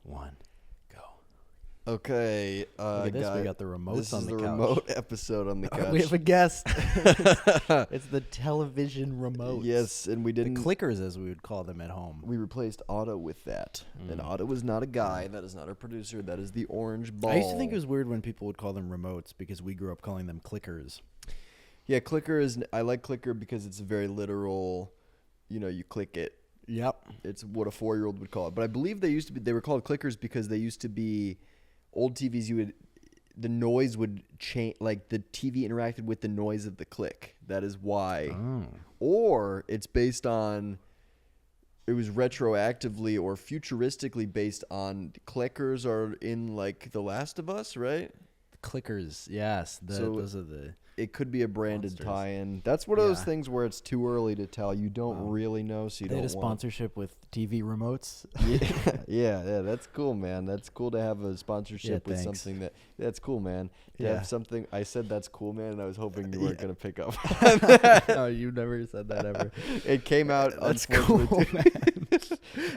1, go. Okay, Look at this. guys, We got the remotes on the couch. This is the remote episode on the couch. We have a guest. It's the television remote. Yes, and we didn't. The clickers, as we would call them at home. We replaced Otto with that. And Otto is not a guy. That is not our producer. That is the orange ball. I used to think it was weird when people would call them remotes because we grew up calling them clickers. Yeah, clicker is. I like clicker because it's very literal. You know, you click it. Yep. It's what a 4-year-old would call it. But I believe they were called clickers because they used to be old TVs. The noise would change, like the TV interacted with the noise of the click. That is why. Oh. Or it's based on. It was retroactively or futuristically based on clickers are in like The Last of Us, right? Clickers, yes. Those are the. It could be a branded monsters. tie-in. That's one of those things where it's too early to tell. You don't really know, so you They don't had a sponsorship with TV remotes. Yeah, that's cool, man. That's cool to have a sponsorship with thanks. something that's cool, man. To Yeah. have something. I said that's cool, man, and I was hoping you weren't gonna pick up. No, you never said that ever. It came out. That's cool, man.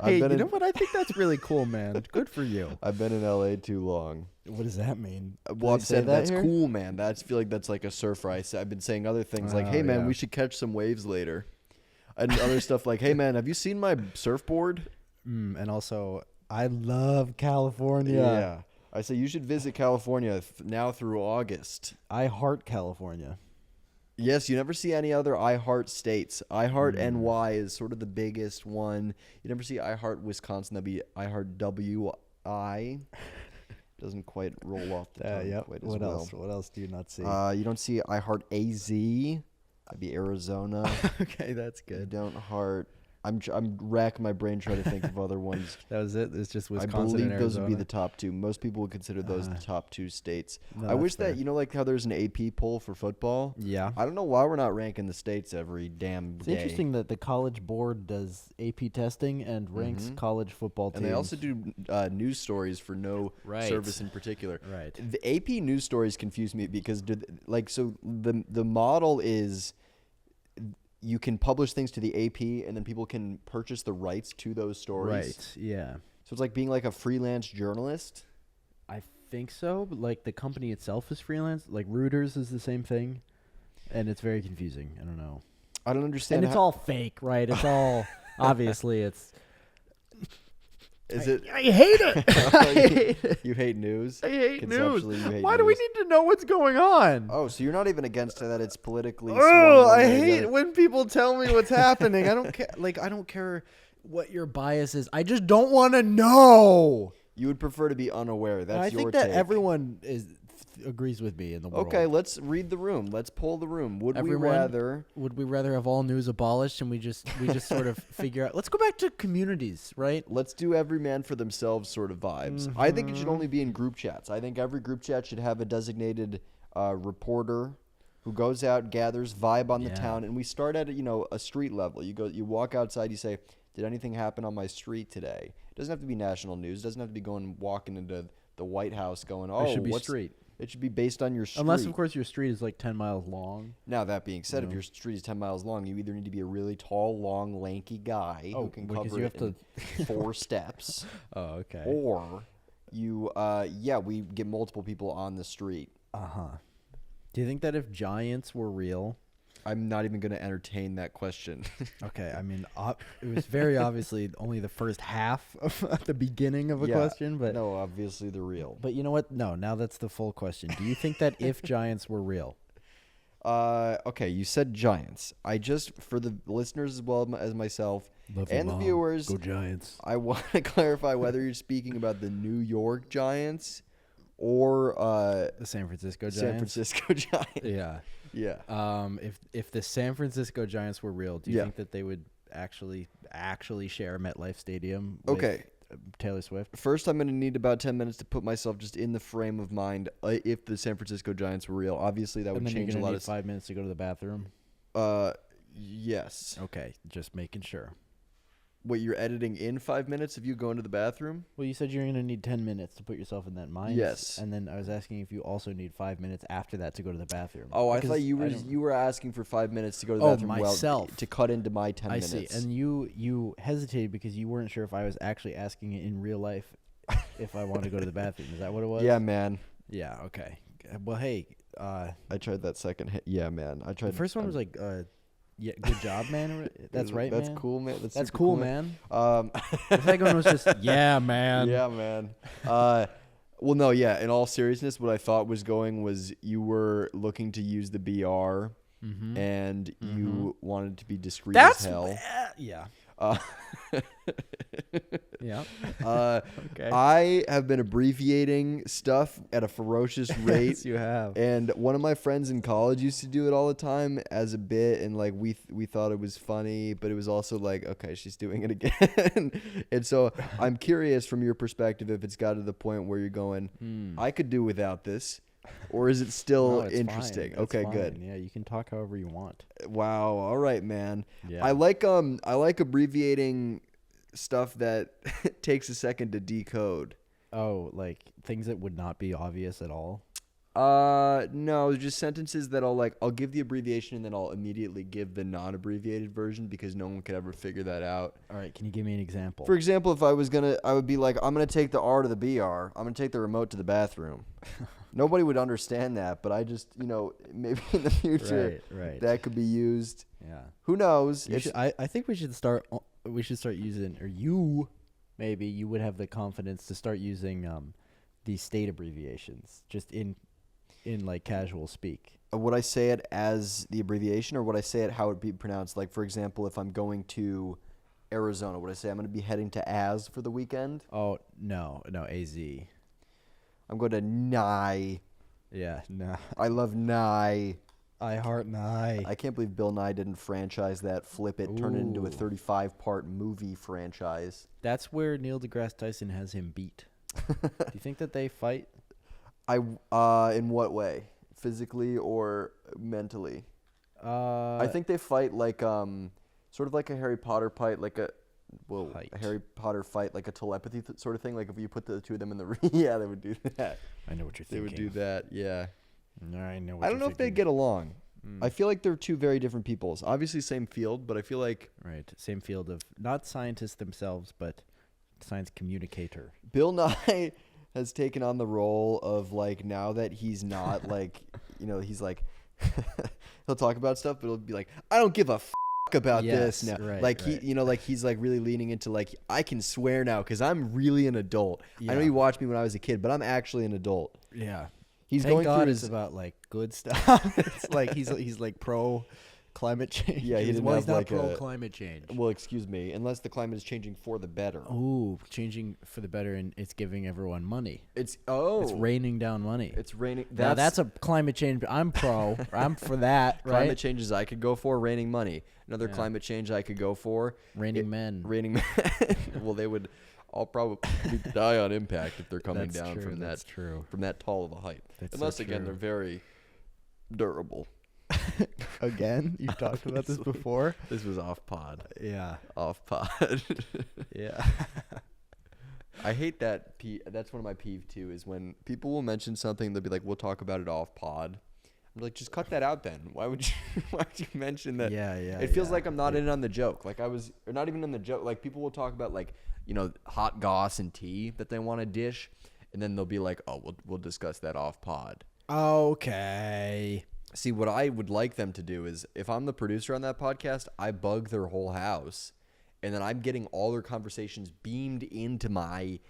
Hey, you been know what? I think that's really cool, man. Good for you. I've been in LA too long. What does that mean? Well, I've said that's here? cool, man. I feel like that's like a surfer. I've been saying other things like, "Hey, man, yeah. we should catch some waves later," and other stuff like, "Hey, man, have you seen my surfboard?" And also, I love California. Yeah. I say you should visit California now through August. I heart California. Yes, you never see any other I Heart states. I Heart NY is sort of the biggest one. You never see I Heart Wisconsin. That'd be I Heart WI. Doesn't quite roll off the tongue quite as What well. else? What else do you not see? You don't see I Heart AZ. That'd be Arizona. Okay, that's You good. don't heart. I'm racking my brain trying to think of other ones. That was it. It's just I Wisconsin believe and those would be Arizona? the top two. Most people would consider those the top two states. No, I wish that's that, like how there's an AP poll for football. Yeah. I don't know why we're not ranking the states every damn It's day. interesting that the college board does AP testing and ranks college football teams. And they also do news stories for no Right. service in particular. Right. The AP news stories confuse me because the model is you can publish things to the AP and then people can purchase the rights to those stories. Right. Yeah. So it's like being like a freelance journalist. I think so, but like the company itself is freelance. Like Reuters is the same thing, and it's very confusing. I don't know. I don't understand. And it's all fake, right? It's all obviously it's. Is it? I hate it. I hate it. You hate news? I hate news. Conceptually, you hate Why do we news. need to know what's going on? Oh, so you're not even against that it's politically Oh, swung one I way or the hate other. when people tell me what's happening. I don't care. Like, I don't care what your bias is. I just don't want to know. You would prefer to be unaware. That's And I your think that take. everyone agrees with me in the world. Okay, let's read the room. Let's poll the room. Would we Everyone- rather? Would we rather have all news abolished and we just sort of figure out? Let's go back to communities, right? Let's do every man for themselves sort of vibes. I think it should only be in group chats. I think every group chat should have a designated reporter who goes out, gathers, vibe on the Yeah. town, and we start at a street level. You walk outside, you say, "Did anything happen on my street today?" It doesn't have to be national news. It doesn't have to be walking into the White House going, "Oh, It should be what's-" street. It should be based on your street. Unless, of course, your street is like 10 miles long. Now, that being said, if your street is 10 miles long, you either need to be a really tall, long, lanky guy who can because cover you it have in 4 steps, Oh, okay. or we get multiple people on the street. Uh-huh. Do you think that if giants were real... I'm not even going to entertain that question. Okay, I mean, it was very obviously only the first half of the beginning of a Yeah, question, but... no, obviously they're real. But you know what? No, now that's the full question. Do you think that if giants were real... Okay, you said giants. For the listeners as well as myself and the viewers, Go Giants. I want to clarify whether you're speaking about the New York Giants or The San Francisco Giants? San Francisco Giants. Yeah. Yeah. If the San Francisco Giants were real, do you Yeah. think that they would actually share MetLife Stadium with Okay. Taylor Swift? First, I'm going to need about 10 minutes to put myself just in the frame of mind if the San Francisco Giants were real. Obviously, that would And then change you're a gonna lot need of 5 minutes to go to the bathroom? Yes. Okay, just making sure. Wait, you're editing in 5 minutes of you going to the bathroom? Well, you said you're going to need 10 minutes to put yourself in that mind. Yes. And then I was asking if you also need 5 minutes after that to go to the bathroom. Oh, I Because thought you don't- were asking for 5 minutes to go to the Oh, bathroom. myself. To cut into my 10 I minutes. see. And you hesitated because you weren't sure if I was actually asking it in real life if I want to go to the bathroom. Is that what it was? Yeah, man. Yeah. Okay. Well, hey. I tried that second. Yeah, man. I tried. The first one was like, yeah, good job, man. That's right, That's man. cool, man. That's super cool, man. Um, The second one was just, yeah, man. yeah, man. Well, no, yeah. In all seriousness, what I thought was going was you were looking to use the BR, Mm-hmm. and you wanted to be discreet That's as hell. Yeah. Uh, Yeah. Okay. I have been abbreviating stuff at a ferocious rate. Yes, you have. And one of my friends in college used to do it all the time as a bit, and like we thought it was funny, but it was also like, okay, she's doing it again. And so I'm curious from your perspective if it's got to the point where you're going, I could do without this, or is it still No, it's interesting? fine. It's Okay, fine. good. Yeah, you can talk however you want. Wow. All right, man. Yeah. I like abbreviating stuff that takes a second to decode. Oh, like things that would not be obvious at all. No, just sentences that I'll give the abbreviation and then I'll immediately give the non-abbreviated version because no one could ever figure that out. All right, can you give me an example? For example, if I would be like, I'm gonna take the R to the BR. I'm gonna take the remote to the bathroom. Nobody would understand that, but I just, maybe in the future right. that could be used. Yeah. Who knows? I think we should start using, or you would have the confidence to start using these state abbreviations just in like casual speak. Would I say it as the abbreviation, or would I say it how it would be pronounced? Like, for example, if I'm going to Arizona, would I say I'm going to be heading to Az for the weekend? Oh, no, AZ. I'm going to Nye. Yeah, no. I love Nye. I heart Nye. I can't believe Bill Nye didn't franchise that, flip it, turn it into a Ooh. 35-part movie franchise. That's where Neil deGrasse Tyson has him beat. Do you think that they fight? In what way? Physically or mentally? I think they fight like sort of like a Harry Potter fight, like a Harry Potter fight, like a telepathy sort of thing. Like if you put the two of them in the ring, yeah, they would do that. I know what you're thinking. They would do that, yeah. I know what I don't know if they get along. I feel like they're two very different peoples. Obviously same field, but I feel like Right, same field of not scientists themselves, but science communicator. Bill Nye has taken on the role of like, now that he's not like, he's like he'll talk about stuff, but he'll be like, I don't give a about this now. Right, like right. he, like he's like really leaning into like, I can swear now because I'm really an adult. Yeah. I know you watched me when I was a kid, but I'm actually an adult. Yeah. He's Thank going God through it's his about like good stuff. It's like he's like pro climate change. Yeah, he didn't Well, have he's not like pro a climate change. well, excuse me, unless the climate is changing for the better. Ooh, changing for the better, and it's giving everyone money. It's raining down money. It's raining. Now that's a climate change. I'm pro. I'm for that. Right? Climate changes I could go for, raining money. Another climate change I could go for, Raining men. Raining men. Well, they would all probably die on impact if they're coming That's down true, from that's that true. from that tall of a height. That's Unless so again true. they're very durable. Again, you've talked about this before. This was off pod. Yeah. Off pod. Yeah. I hate that. That's one of my peeve too. Is when people will mention something, they'll be like, "We'll talk about it off pod." I'm like, just cut that out then. Why would you mention that? Yeah. It feels like I'm not in on the joke. Like or not even in the joke. Like people will talk about like, hot goss and tea that they want to dish, and then they'll be like, "Oh, we'll discuss that off pod." Okay. See, what I would like them to do is, if I'm the producer on that podcast, I bug their whole house, and then I'm getting all their conversations beamed into my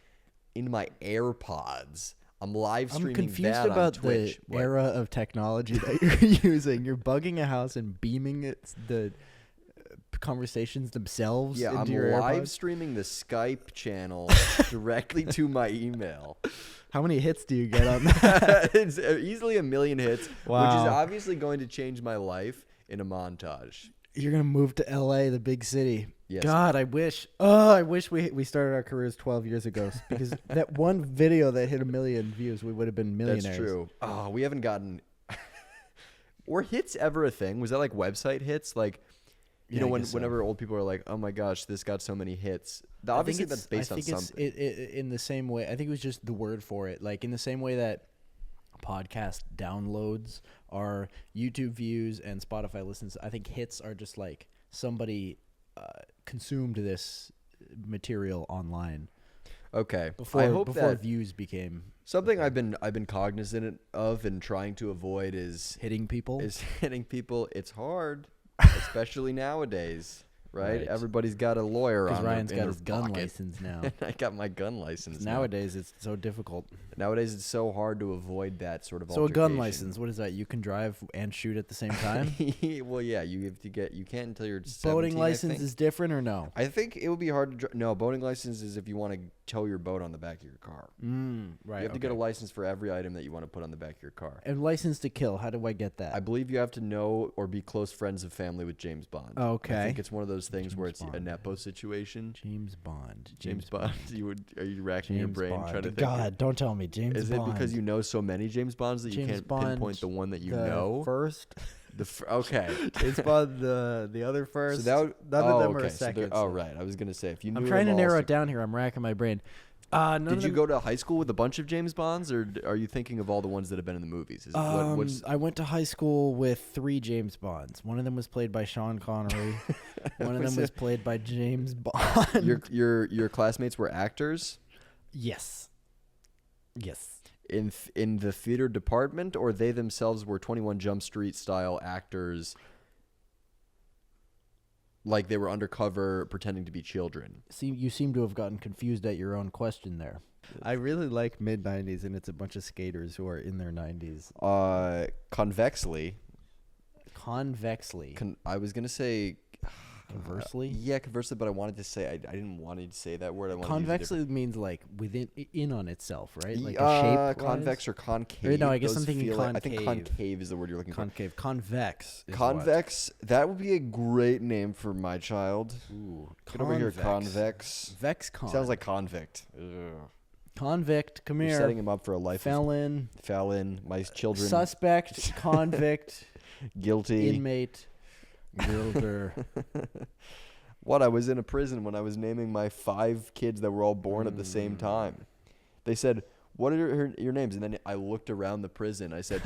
AirPods. I'm live streaming. I'm confused that about on Twitch. the era of technology that you're using. You're bugging a house and beaming the conversations themselves Yeah, into I'm your live AirPods? streaming the Skype channel directly to my email. How many hits do you get on that? It's easily 1 million hits, which is Wow. obviously going to change my life in a montage. You're gonna move to LA, the big city. Yes. God, I wish. Oh, I wish we started our careers 12 years ago, because that one video that hit 1 million views, we would have been millionaires. That's true. Oh, we haven't gotten. Were hits ever a thing? Was that like website hits? Like, Yeah, I guess so. whenever old people are like, "Oh my gosh, this got so many hits." Obviously, that's based on something. It's in the same way. I think it was just the word for it. Like in the same way that podcast downloads are YouTube views and Spotify listens. I think hits are just like somebody consumed this material online. Okay. Before I hope before that views became something I've been cognizant of and trying to avoid is hitting people. hitting people. It's hard, especially nowadays, right? Right. Everybody's got a lawyer Because on Ryan's in got their his gun pocket. license now. I got my gun license now. Nowadays, it's so difficult. Nowadays, it's so hard to avoid that sort of So a gun altercation. license, what is that? You can drive and shoot at the same time? Well, yeah, you have to get. You can't until you're 17. Boating I license think. is different or no? I think it would be hard to. No, boating license is if you want to tow your boat on the back of your car. Right. You have to get a license for every item that you want to put on the back of your car. And license to kill. How do I get that? I believe you have to know or be close friends of family with James Bond. Okay. I think it's one of those things where it's James a Bond. Nepo situation. James Bond. James Bond. Are you racking your James brain Bond. trying to think? God, don't tell me. James Is Bond. it because you know so many James Bonds that you James can't Bond, pinpoint the one that you the know? first? Okay. James Bond, the other first. So that None of them are okay. a second. Oh, right. I was gonna say if you knew. I'm trying to them narrow all, it down here. I'm racking my brain. None Did of you them- go to high school with a bunch of James Bonds, or are you thinking of all the ones that have been in the movies? What's I went to high school with 3 James Bonds. One of them was played by Sean Connery. One of them was played by James Bond. your classmates were actors Yes. in the theater department, or they themselves were 21 Jump Street style actors, like they were undercover pretending to be children. You seem to have gotten confused at your own question there. I really like mid 90s, and it's a bunch of skaters who are in their 90s. Convexly, Convexly. I was gonna say. Conversely? Yeah, conversely, but I wanted to say I didn't want to say that word. I wanted Convexly means like in on itself, right? to use Like a a shape. convex or concave. no, I guess Those I'm thinking feel like- I think concave. concave is the word you're looking Concave. Convex. for. Is Convex. That would be a great name for my child. What? Ooh. Get over here, convex. VexCon. Sounds like convict. Ugh. Convict. Come You're here. setting him up for a life Felon. of felon. My children Suspect. Convict. guilty. Inmate. Guilder. What? I was in a prison when I was naming my 5 kids that were all born at the same time. They said, "What are your names?" And then I looked around the prison. I said,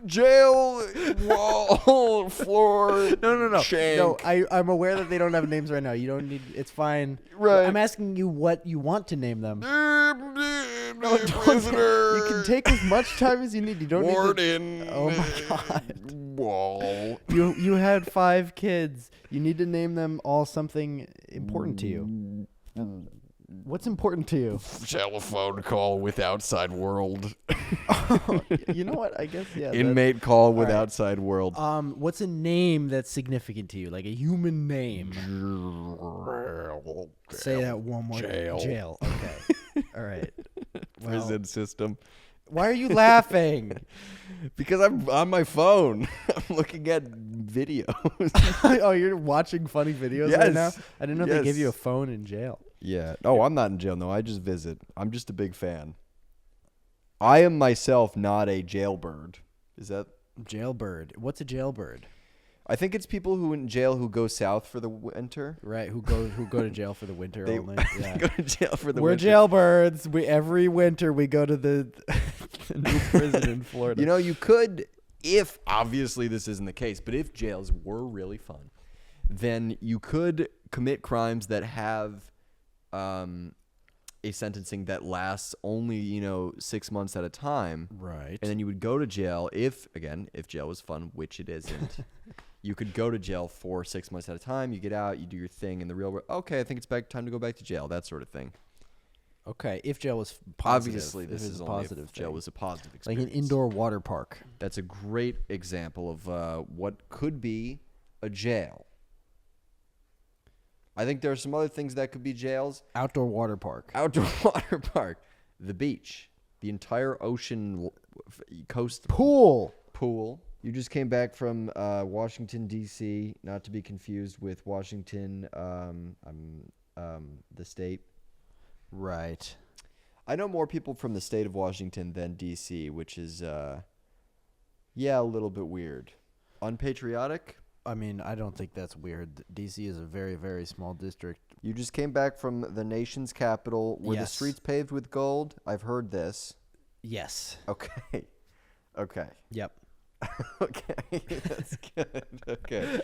jail, wall, floor, No. shank. No, I'm aware that they don't have names right now. You don't need. It's fine. Right. I'm asking you what you want to name them. No, You can take as much time as you need. You don't need. Warden. Oh my God. Wall. You had 5 kids. You need to name them all something important to you. What's important to you? Telephone call with outside world. You know what? I guess yeah. Inmate call with right. outside world. What's a name that's significant to you? Like a human name. Say that one more. Jail. Jail. Okay. All right. Well, Prison system. why are you laughing? Because I'm on my phone. I'm looking at videos. Oh, you're watching funny videos right now? Yes. I didn't know they give you a Yes. phone in jail. Yeah. Oh, I'm not in jail. No, I just visit. I'm just a big fan. I am myself not a jailbird. Is that? Jailbird. What's a jailbird? I think it's people who in jail who go south for the winter. Right, who go to jail for the winter They only. they Yeah. go to jail for the We're winter. jailbirds. Every winter we go to the new prison in Florida. You know, you could, if obviously this isn't the case, but if jails were really fun, then you could commit crimes that have a sentencing that lasts only 6 months at a time, right? and then you would go to jail if jail was fun, which it isn't. You could go to jail for 6 months at a time. You get out, you do your thing in the real world. Okay, I think it's time to go back to jail. That sort of thing. Okay, if jail was positive. Obviously, this if it's is a only positive if jail thing. was a positive Like experience. an indoor water park. That's a great example of what could be a jail. I think there are some other things that could be jails. Outdoor water park. Outdoor water park, the beach, the entire ocean coast Pool. You just came back from Washington, D.C., not to be confused with Washington, the state. Right. I know more people from the state of Washington than D.C., which is, a little bit weird. Unpatriotic? I mean, I don't think that's weird. DC is a very, very small district. You just came back from the nation's capital. Were the Yes. streets paved with gold? I've heard this. Yes. Okay. Okay. Yep. Okay. That's good. Okay.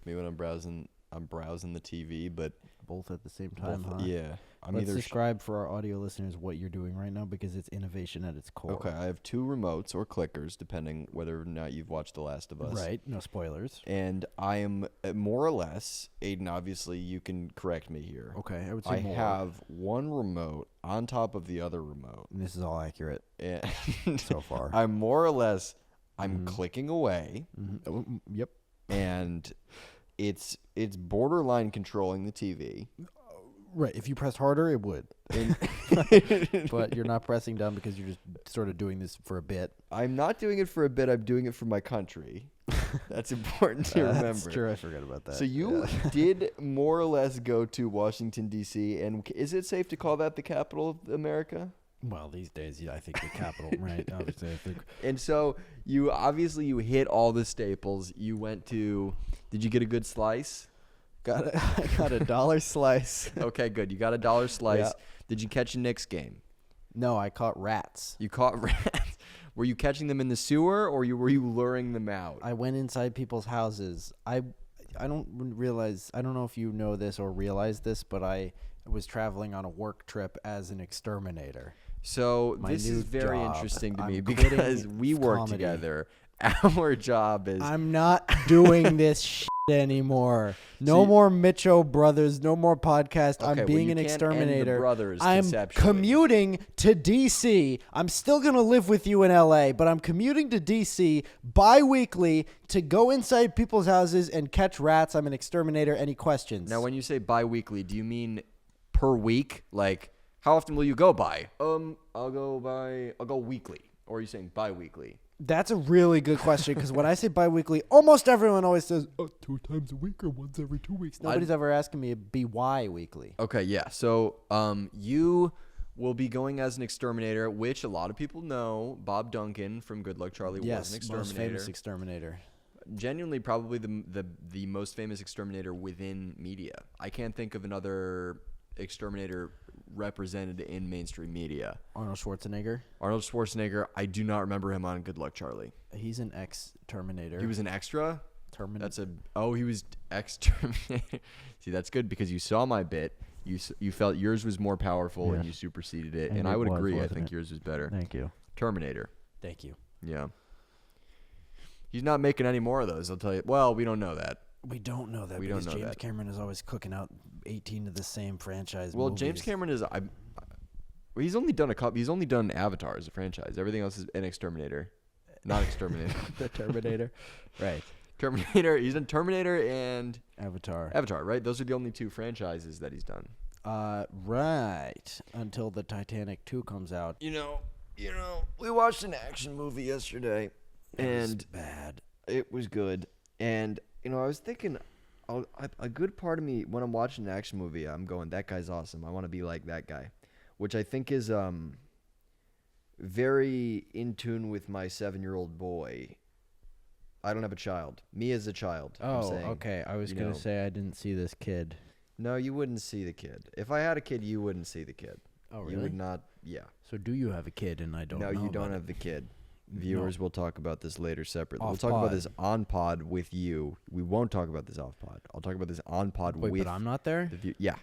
Me when I'm browsing I'm browsing the TV, but Both at the same time, both, huh? yeah. I'm Let's either describe for our audio listeners what you're doing right now because it's innovation at its core. okay. I have 2 remotes or clickers, depending whether or not you've watched The Last of Us. Right. No spoilers. And I am more or less, Aiden, obviously you can correct me here. Okay. I would say I more. have one remote on top of the other remote. And this is all accurate And so far. I'm more or less, I'm clicking away, Yep. and it's borderline controlling the TV. Right. If you pressed harder, it would. And But you're not pressing down because you're just sort of doing this for a bit. I'm not doing it for a bit. I'm doing it for my country. That's important to remember. That's true. I forgot about that. So you did more or less go to Washington, D.C., and is it safe to call that the capital of America? Well, these days, yeah, I think the capital, right? Obviously, I think. And so you hit all the staples. You went to, did you get a good slice? I got a dollar slice. Okay, good. You got a dollar slice. Yeah. Did you catch a Knicks game? No, I caught rats. You caught rats. Were you catching them in the sewer, or were you luring them out? I went inside people's houses. I don't realize. I don't know if you know this or realize this, but I was traveling on a work trip as an exterminator. So My this new is very job. interesting to I'm me quitting because we work comedy. together. Our job is I'm not doing this shit anymore. No See- more Micho brothers. No more podcast. Okay, I'm well, being you an can't end the exterminator. brothers I'm conceptually. commuting to DC. I'm still going to live with you in LA, but I'm commuting to DC bi-weekly to go inside people's houses and catch rats. I'm an exterminator. Any questions? Now, when you say bi-weekly, do you mean per week? Like, how often will you go by? I'll go weekly. Or are you saying bi-weekly? That's a really good question because when I say bi-weekly, almost everyone always says 2 times a week or once every 2 weeks. Nobody's ever asking me to be weekly. Okay, yeah. So, you will be going as an exterminator, which a lot of people know. Bob Duncan from Good Luck Charlie was an Yes, exterminator. most famous exterminator. Genuinely, probably the most famous exterminator within media. I can't think of another exterminator represented in mainstream media. Arnold Schwarzenegger. Arnold Schwarzenegger, I do not remember him on Good Luck Charlie. He's an ex-Terminator. He was an extra? Terminator. He was exterminator. See, that's good because you saw my bit. You felt yours was more powerful and you superseded it. And I would agree. I think yours was better. Thank you. Terminator. Thank you. Yeah. He's not making any more of those, I'll tell you. Well, we don't know that. We don't know that We because don't know James that. Cameron is always cooking out 18 of the same franchise Well, movies. James Cameron is he's only done a couple. He's only done Avatar as a franchise. Everything else is an Exterminator, not Exterminator. The Terminator. Right. Terminator. He's done Terminator and Avatar. Avatar, right? Those are the only 2 franchises that he's done. Right. Until the Titanic 2 comes out. You know, we watched an action movie yesterday, and bad. it was good. And I was thinking, a good part of me when I'm watching an action movie, I'm going, that guy's awesome. I want to be like that guy, which I think is very in tune with my 7-year-old boy. I don't have a child. Me as a child. I'm Oh, saying, okay. I was going to say I didn't see this kid. No, you wouldn't see the kid. If I had a kid, you wouldn't see the kid. Oh, really? You would not. Yeah. So do you have a kid and I don't know No, you about don't it? have the kid. Viewers, we'll talk about this later separately. We'll Off talk about pod. this on pod with you. We won't talk about this off pod. I'll talk about this on pod Wait, with but I'm not there? the view. Yeah,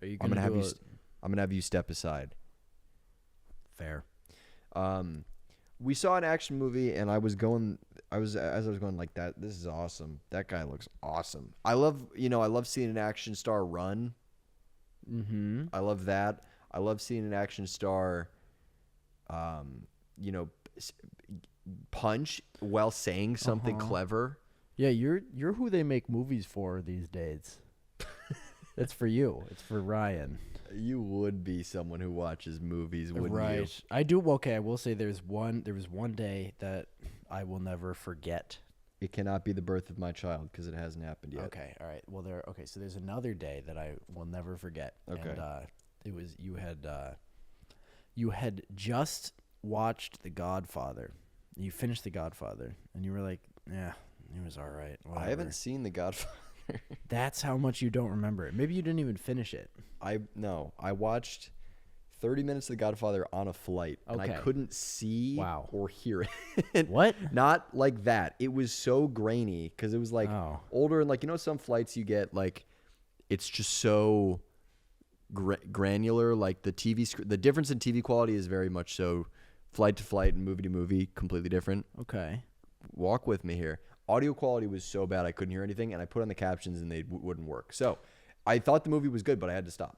Are you I'm going gonna have to you. I'm gonna have you step aside. Fair. We saw an action movie, and I was going like that. This is awesome. That guy looks awesome. I love seeing an action star run. Mm-hmm. I love that. I love seeing an action star, punch while saying something clever. Yeah, you're who they make movies for these days. It's for you. It's for Ryan. You would be someone who watches movies, wouldn't you? Right. I do. Okay, I will say there was one day that I will never forget. It cannot be the birth of my child because it hasn't happened yet. Okay. All right. Well, so there's another day that I will never forget. Okay. And it was you had just watched The Godfather. You finished The Godfather, and you were like, "Yeah, it was all right." I haven't seen The Godfather. That's how much you don't remember it. Maybe you didn't even finish it. I watched 30 minutes of The Godfather on a flight, and I Okay. couldn't see Wow. or hear it. What? Not like that. It was so grainy because it was like Oh. older, and like some flights you get like it's just so granular. Like the the difference in TV quality is very much so flight to flight and movie to movie, completely different. Okay. Walk with me here. Audio quality was so bad I couldn't hear anything, and I put on the captions and they wouldn't work. So I thought the movie was good, but I had to stop.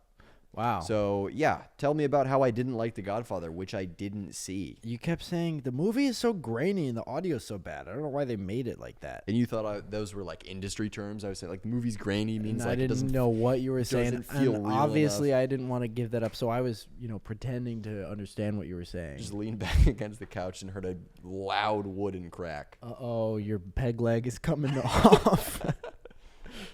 Wow. So, yeah, tell me about how I didn't like The Godfather, which I didn't see. You kept saying the movie is so grainy and the audio is so bad. I don't know why they made it like that. And you thought those were like industry terms. I was saying like the movie's grainy means And like I it doesn't didn't know what you were saying. doesn't feel And real obviously, enough. I didn't want to give that up, so I was, pretending to understand what you were saying. Just leaned back against the couch and heard a loud wooden crack. Uh-oh, your peg leg is coming off.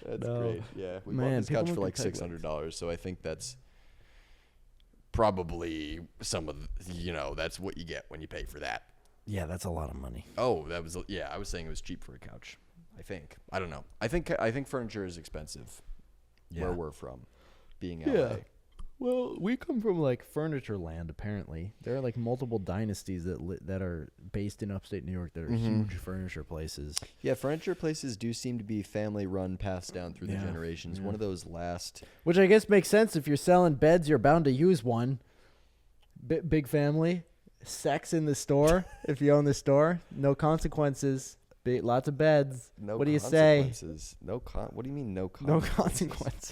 That's No. great. Yeah, we Man, bought this people couch for don't like get peg $600, so I think that's probably some of that's what you get when you pay for that. Yeah, that's a lot of money. Oh, I was saying it was cheap for a couch. I think. I don't know. I think furniture is expensive where we're from, being LA. Well, we come from like furniture land. Apparently, there are like multiple dynasties that are based in upstate New York that are huge furniture places. Yeah, furniture places do seem to be family run, passed down through the generations. Yeah. One of those last. Which I guess makes sense. If you're selling beds, you're bound to use one. Big family, sex in the store. If you own the store, no consequences. Lots of beds. No What do you say? consequences. What do you mean no No consequences?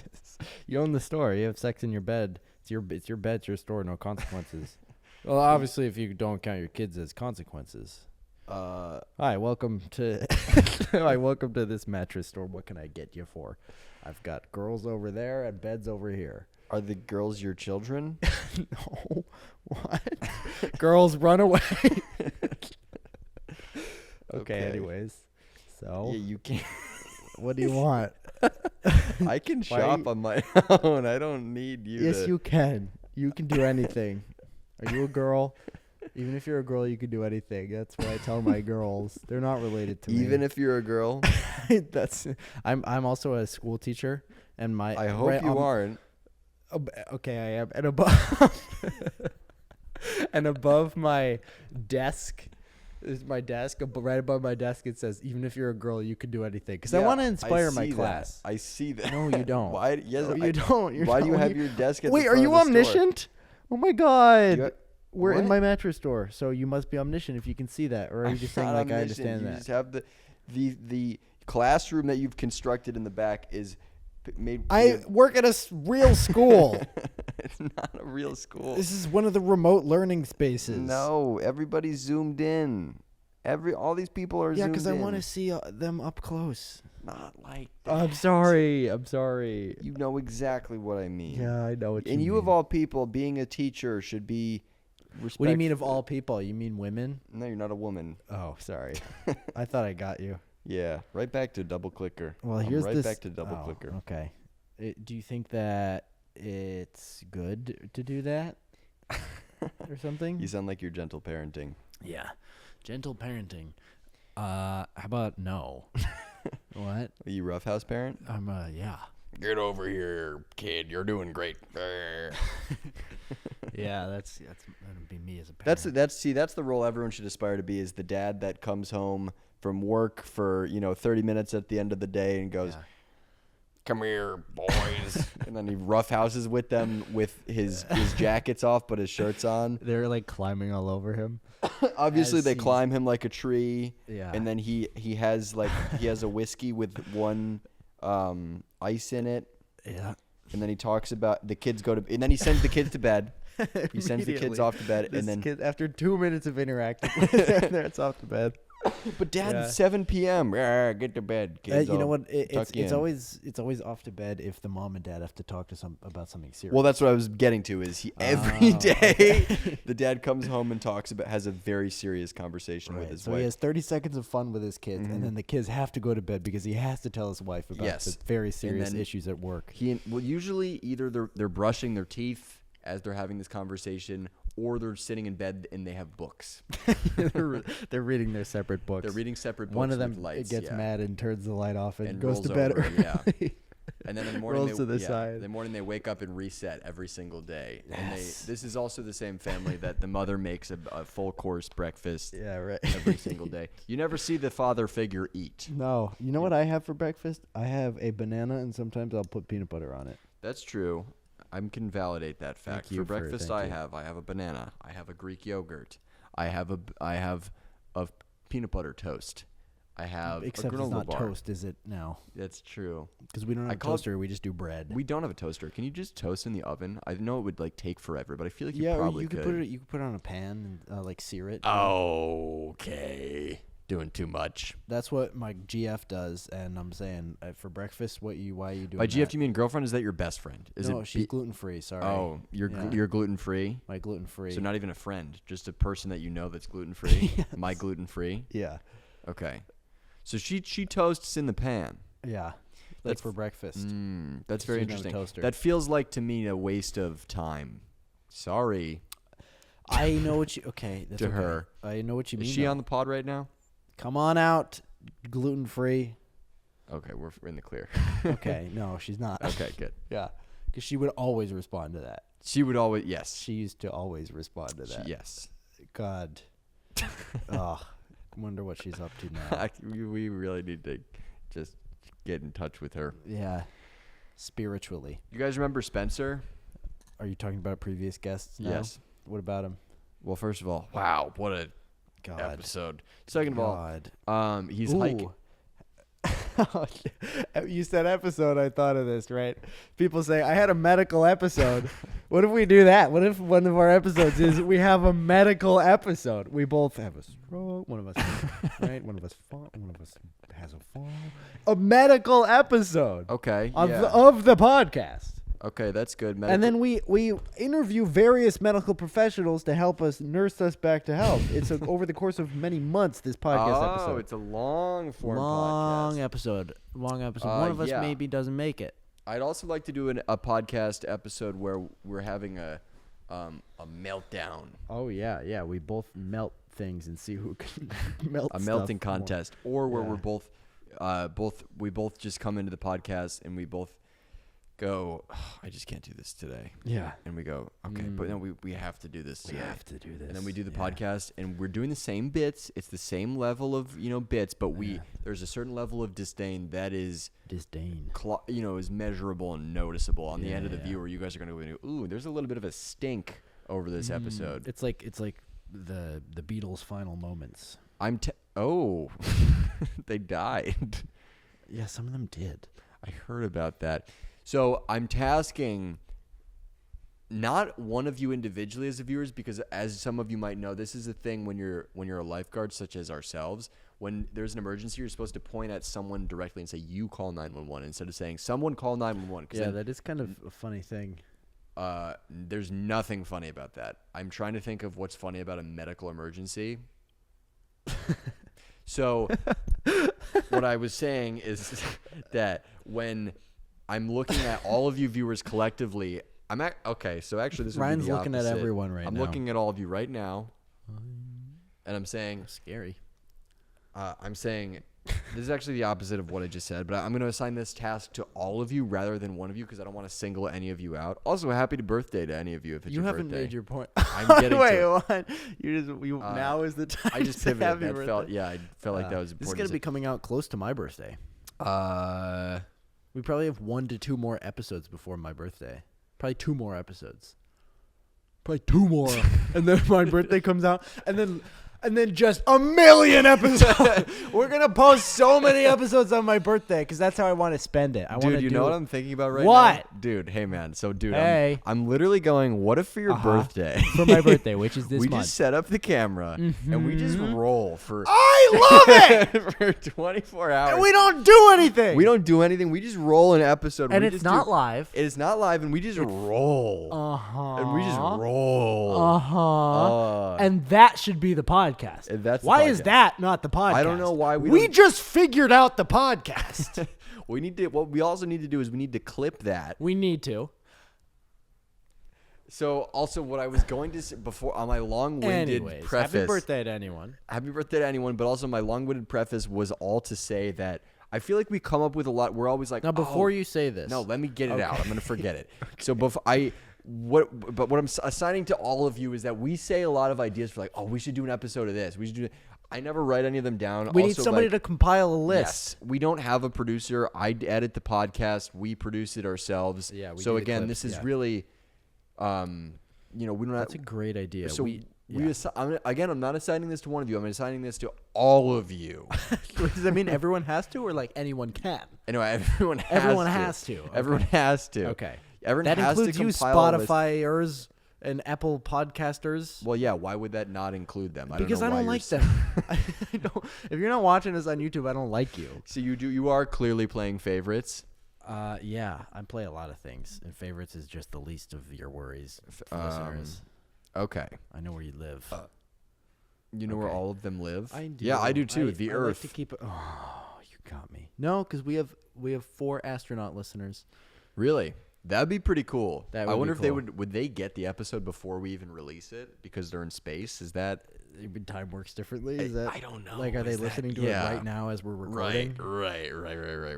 consequences. You own the store. You have sex in your bed. It's your bed. It's your store. No consequences. Well, obviously, if you don't count your kids as consequences. Hi, welcome to welcome to this mattress store. What can I get you for? I've got girls over there and beds over here. Are the girls your children? No. What? Girls run away. Okay, anyways. So, Yeah, you can't. what do you want? I can Why shop you- on my own. I don't need you. Yes, to... you can. You can do anything. Are you a girl? Even if you're a girl, you can do anything. That's what I tell my girls. They're not related to me. Even if you're a girl, I'm also a school teacher, and I hope you aren't. Okay, I am. And above and above my desk is my desk. Right above my desk, it says, "Even if you're a girl, you can do anything." Because I want to inspire my class. I see that. No, you don't. Why? Yes, No, you don't. You're why do you not- have your desk at Wait, the are front you of the store? omniscient? Oh my God. You- We're in what? my mattress store, so you must be omniscient if you can see that. Or are you just saying Not like I omniscient. understand You that? just have the classroom that you've constructed in the back is made. I work at a real school. It's not a real school. This is one of the remote learning spaces. No, everybody's zoomed in. All these people are Yeah, zoomed because I in. want to see them up close. Not like that. I'm sorry. I'm sorry. You know exactly what I mean. Yeah, I know what you And mean. you of all people, being a teacher should be respect. What do you mean of all people? You mean women? No, you're not a woman. Oh, sorry. I thought I got you. Yeah, right back to double clicker. Well, I'm here's right this. back to double clicker. Okay. Do you think that it's good to do that or something? You sound like you're gentle parenting. Yeah. Gentle parenting. How about no? What? Are you roughhouse parent? Yeah. Get over here, kid. You're doing great. Yeah, that'd be me as a parent. That's the role everyone should aspire to be, is the dad that comes home from work for 30 minutes at the end of the day and goes, Yeah. "Come here, boys," and then he roughhouses with them with his jackets off but his shirt's on. They're like climbing all over him. Obviously, As they he- climb him like a tree. Yeah. And then he has a whiskey with one ice in it. Yeah. And then he talks about the kids and then he sends the kids to bed. He sends the kids Immediately. off to bed, This and then kid, after 2 minutes of interacting with them, it's off to bed. but Dad, Yeah. it's 7 p.m. Get to bed, kids. You know I'll what? tuck you It's in. always off to bed if the mom and dad have to talk to about something serious. Well, that's what I was getting to. Is every Oh, day the dad comes home and has a very serious conversation with Right. his So wife. he has 30 seconds of fun with his kids, and then the kids have to go to bed because he has to tell his wife about Yes. the very serious then issues at work. Usually either they're brushing their teeth as they're having this conversation, or they're sitting in bed and they have books. They're reading their separate books. They're reading separate books. One of them with lights, gets yeah. mad and turns the light off and goes rolls to bed over, early. And then in the morning, Rolls to the side. In the morning they wake up and reset every single day. Yes. And this is also the same family that the mother makes a full course breakfast. Yeah, right. Every single day. You never see the father figure eat. No. You know what I have for breakfast? I have a banana, and sometimes I'll put peanut butter on it. That's true. I can validate that fact. For breakfast, I have a banana. I have a Greek yogurt. I have a peanut butter toast. I have Except a granola it's not bar. toast, is it? No. That's true. Because we don't have a toaster. We just do bread. We don't have a toaster. Can you just toast in the oven? I know it would like take forever, but I feel like you or probably you could put it. You could put it on a pan and like sear it. Okay. Doing too much. That's what my GF does, and I'm saying for breakfast, why are you doing? By GF, you mean girlfriend? Is that your best friend? No, she's gluten free. Sorry. Oh, you're gluten free. My gluten free. So not even a friend, just a person that you know that's gluten free. Yes. My gluten free. Yeah. Okay. So she toasts in the pan. Yeah. That's for breakfast. That's very interesting. That feels like to me a waste of time. Sorry. I know what you. Okay. That's to okay. her. I know what you mean. Is she on the pod right now? Come on out, gluten free. Okay, we're in the clear. Okay, no, she's not. Okay, good. Yeah, because she would always respond to that. She would always, yes. She used to always respond to that. Yes. God. Ugh. Wonder what she's up to now. We really need to just get in touch with her. Yeah. Spiritually. You guys remember Spencer? Are you talking about previous guests now? Yes. What about him? Well, first of all, wow, what a episode. Second of all, he's hiking. You said episode, I thought of this, right? People say, I had a medical episode. What if we do that? What if one of our episodes is we have a medical episode? We both have a stroke. One of us, right? One of us has a fall. A medical episode. Okay. Of the podcast. Okay, that's good. And then we interview various medical professionals to help us nurse us back to health. It's over the course of many months, this podcast episode. Oh, it's a long form podcast. Long episode. One of us maybe doesn't make it. I'd also like to do a podcast episode where we're having a meltdown. Oh, yeah. We both melt things and see who can melt a stuff melting contest. more. Or where we both just come into the podcast and we both go, I just can't do this today. Yeah. And we go, okay, but no, we have to do this today. We have to do this. And then we do the podcast, and we're doing the same bits. It's the same level of, bits, but there's a certain level of disdain that is... Disdain. Is measurable and noticeable. On the end of the viewer, you guys are going to go, ooh, there's a little bit of a stink over this episode. It's like the Beatles' final moments. They died. Yeah, some of them did. I heard about that. So I'm tasking not one of you individually as the viewers, because as some of you might know, this is a thing when you're a lifeguard, such as ourselves. When there's an emergency, you're supposed to point at someone directly and say, you call 911, instead of saying, someone call 911. Yeah, that is kind of a funny thing. There's nothing funny about that. I'm trying to think of what's funny about a medical emergency. So what I was saying is that when I'm looking at all of you viewers collectively, okay, so actually this Ryan's would be the looking opposite. at everyone right now. I'm looking at all of you right now, and I'm saying... Scary. I'm saying this is actually the opposite of what I just said, but I'm going to assign this task to all of you rather than one of you, because I don't want to single any of you out. Also, happy birthday to any of you if it's your birthday. You haven't made your point. I'm getting Wait, to it. What? Now is the time. I just to pivoted. happy birthday. I felt like that was important. This is going to be coming out close to my birthday. We probably have 1 to 2 more episodes before my birthday. Probably 2 more episodes. Probably 2 more. And then my birthday comes out. And then just a million episodes. We're going to post so many episodes on my birthday because that's how I want to spend it. Dude, you know what I'm thinking about right now? What? Dude, hey, man. So, dude, hey. I'm literally going, what if for your birthday? For my birthday, which is this we month. just set up the camera and we just roll for... I love it! for 24 hours. And we don't do anything. We don't do anything. We just roll an episode. And it's not live. It is not live, and we just roll. And we just roll. And that should be the podcast. Why is that not the podcast? I don't know why we just figured out the podcast. What we also need to do is we need to clip that. We need to. So also what I was going to say before on my long-winded preface. Happy birthday to anyone. Happy birthday to anyone, but also my long-winded preface was all to say that I feel like we come up with a lot. We're always like, now before you say this. No, let me get it out. I'm gonna forget it. So what I'm assigning to all of you is that we say a lot of ideas for like, oh, we should do an episode of this. We should do. I never write any of them down. We need somebody to compile a list. Yes, we don't have a producer. I edit the podcast. We produce it ourselves. Yeah. So again, this is really, we don't. That's a great idea. So I'm not assigning this to one of you. I'm assigning this to all of you. Does that mean everyone has to, or like anyone can? Anyway, everyone has to. Okay. Everyone has to. Okay. Everyone that has includes to you, Spotifyers and Apple podcasters. Well, yeah. Why would that not include them? Because I don't like them. If you're not watching us on YouTube, I don't like you. So you are clearly playing favorites. Yeah, I play a lot of things, and favorites is just the least of your worries, listeners. Okay. I know where you live. You know where all of them live? I do. Yeah, I do too. The I Earth. like to keep it. Oh, you got me. No, because we have 4 astronaut listeners. Really? That'd be pretty cool. That I would wonder be if they cool. would they get the episode before we even release it because they're in space? Is that Time works differently? Is that? I don't know. Like, are they listening to it right now as we're recording? Right.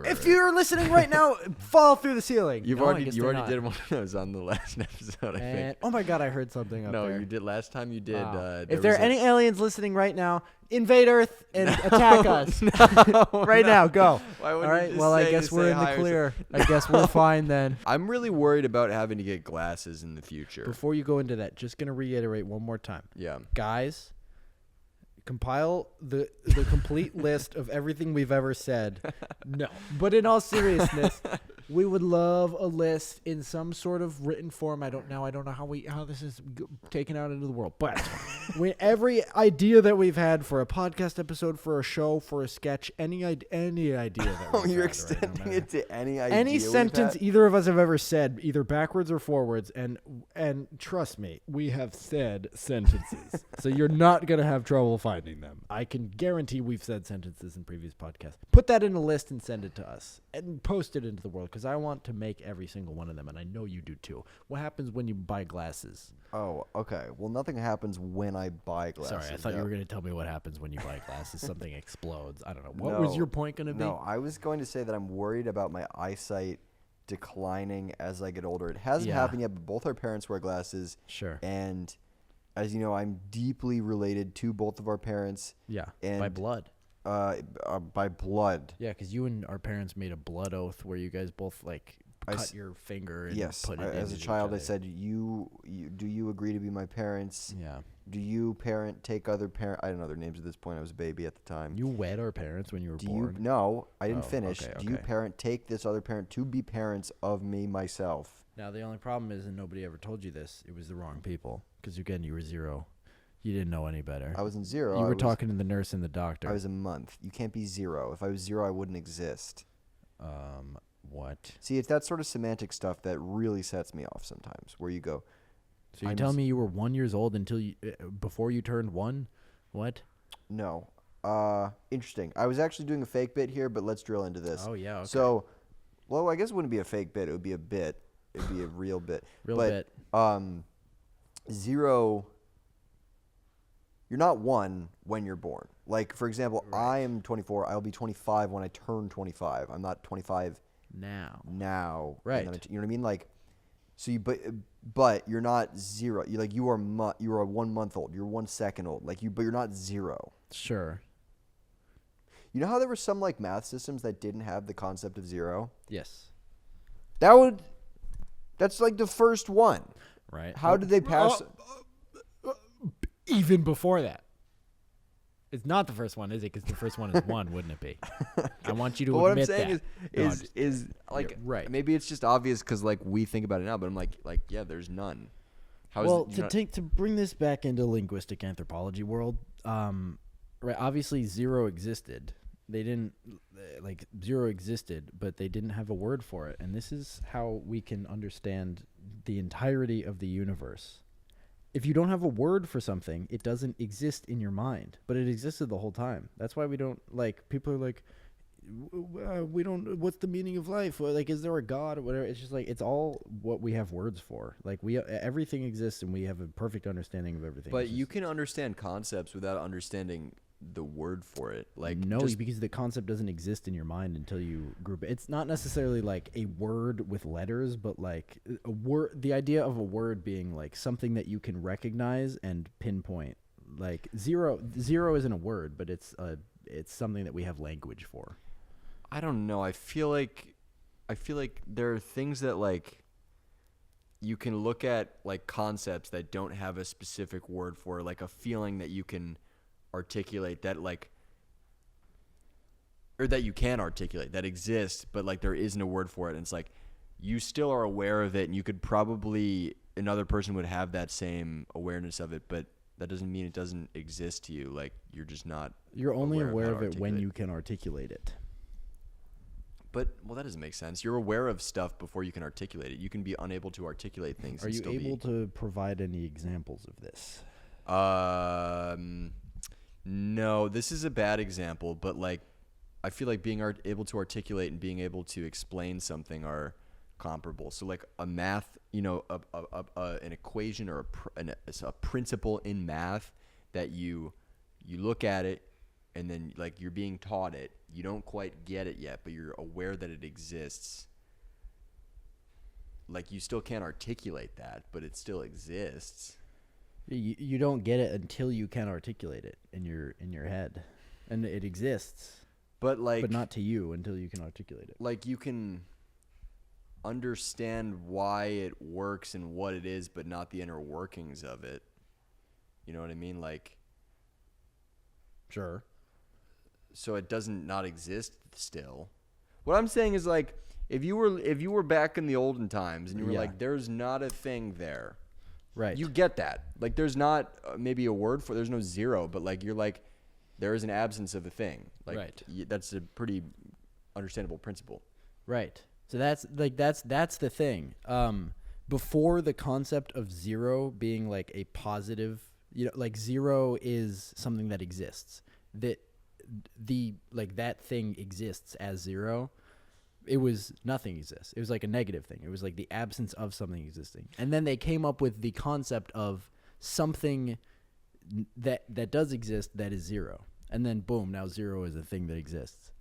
If you're listening right now, fall through the ceiling. You No, I guess already they're not. did one of those on the last episode, I think. Oh my god, I heard something up there. No, you did last time. You did. Wow. If there are any aliens listening right now, invade Earth and attack us right now. Go. Why would All right. Well, I guess we're in the clear. I guess we're fine then. I'm really worried about having to get glasses in the future. Before you go into that, just gonna reiterate one more time. Yeah. Guys, compile the complete list of everything we've ever said. No. But in all seriousness, we would love a list in some sort of written form. I don't know how this is taken out into the world. But every idea that we've had for a podcast episode, for a show, for a sketch, any idea that we've you're had, extending right? No it to any idea. Any sentence either of us have ever said, either backwards or forwards, and trust me, we have said sentences. So you're not going to have trouble finding them. I can guarantee we've said sentences in previous podcasts. Put that in a list and send it to us and post it into the world because I want to make every single one of them, and I know you do too. What happens when you buy glasses? Oh, okay. Well, nothing happens when I buy glasses. Sorry, I thought you were going to tell me what happens when you buy glasses. Something explodes. I don't know. What was your point going to be? No, I was going to say that I'm worried about my eyesight declining as I get older. It hasn't happened yet, but both our parents wear glasses. Sure. And as you know, I'm deeply related to both of our parents. Yeah, and by blood. By blood. Yeah, because you and our parents made a blood oath where you guys both cut your finger and put it in. As a child, I said, "You do you agree to be my parents? Yeah. Do you take other parent? I don't know their names at this point. I was a baby at the time. You wed our parents when you were born. No, I didn't finish. Okay, Do you take this other parent to be parents of me myself? Now the only problem is, and nobody ever told you this, it was the wrong people. Because again, you were 0. You didn't know any better. I wasn't 0. You were talking to the nurse and the doctor. I was a month. You can't be 0. If I was 0, I wouldn't exist. What? See, it's that sort of semantic stuff that really sets me off sometimes. Where you go. So you're telling me you were 1 year old before you turned 1? What? No. Interesting. I was actually doing a fake bit here, but let's drill into this. Oh yeah. Okay. So, well, I guess it wouldn't be a fake bit. It would be a bit. It'd be a real bit. Bit. 0. You're not 1 when you're born. Like, for example, Right. I am 24. I'll be 25 when I turn 25. I'm not 25 now. Right. You know what I mean? Like, so but you're not 0. You are 1 month old. You're 1 second old. But you're not 0. Sure. You know how there were some math systems that didn't have the concept of 0? Yes. That's the first one. Right. How did they pass? Even before that. It's not the first one, is it? Because the first one is 1, wouldn't it be? I want you to admit that. What I'm saying is right. Maybe it's just obvious because we think about it now, but I'm like, yeah, there's none. To bring this back into linguistic anthropology world, right? Obviously, 0 existed. They didn't 0 existed, but they didn't have a word for it, and this is how we can understand the entirety of the universe. If you don't have a word for something, it doesn't exist in your mind, but it existed the whole time. That's why we don't people are like, we don't, what's the meaning of life? Or is there a God or whatever? It's just it's all what we have words for. Everything exists and we have a perfect understanding of everything. But you can understand concepts without understanding the word for it. Like no, because the concept doesn't exist in your mind until you group it. It's not necessarily like a word with letters, but like a word. The idea of a word being like something that you can recognize and pinpoint. Like zero isn't a word, but it's something that we have language for. I don't know. I feel like there are things that like you can look at, like concepts that don't have a specific word for, like a feeling that you can articulate that like, or that you can articulate that exists, but like there isn't a word for it. And it's like, you still are aware of it, and you could probably, another person would have that same awareness of it, but that doesn't mean it doesn't exist to you. Like you're just not. You're only aware of it when you can articulate it. But, well, that doesn't make sense. You're aware of stuff before you can articulate it. You can be unable to articulate things. Are you able to provide any examples of this? No, this is a bad example, but like, I feel like being able to articulate and being able to explain something are comparable. So like a math, an equation or a principle in math that you look at it, and then like you're being taught it. You don't quite get it yet, but you're aware that it exists. Like you still can't articulate that, but it still exists. You don't get it until you can articulate it in your head, and it exists. But not to you until you can articulate it. Like you can understand why it works and what it is, but not the inner workings of it. You know what I mean? Like, sure. So it doesn't not exist still. What I'm saying is like, if you were back in the olden times and you were like, there's not a thing there. Right. You get that. Like there's not maybe a word for, there's no zero, but like you're like, there is an absence of a thing. Like right. That's a pretty understandable principle. Right. So that's the thing. Before the concept of zero being like a positive, like zero is something that exists. That that thing exists as zero. It was nothing exists. It was like a negative thing. It was like the absence of something existing. And then they came up with the concept of something that does exist that is zero. And then boom, now zero is a thing that exists.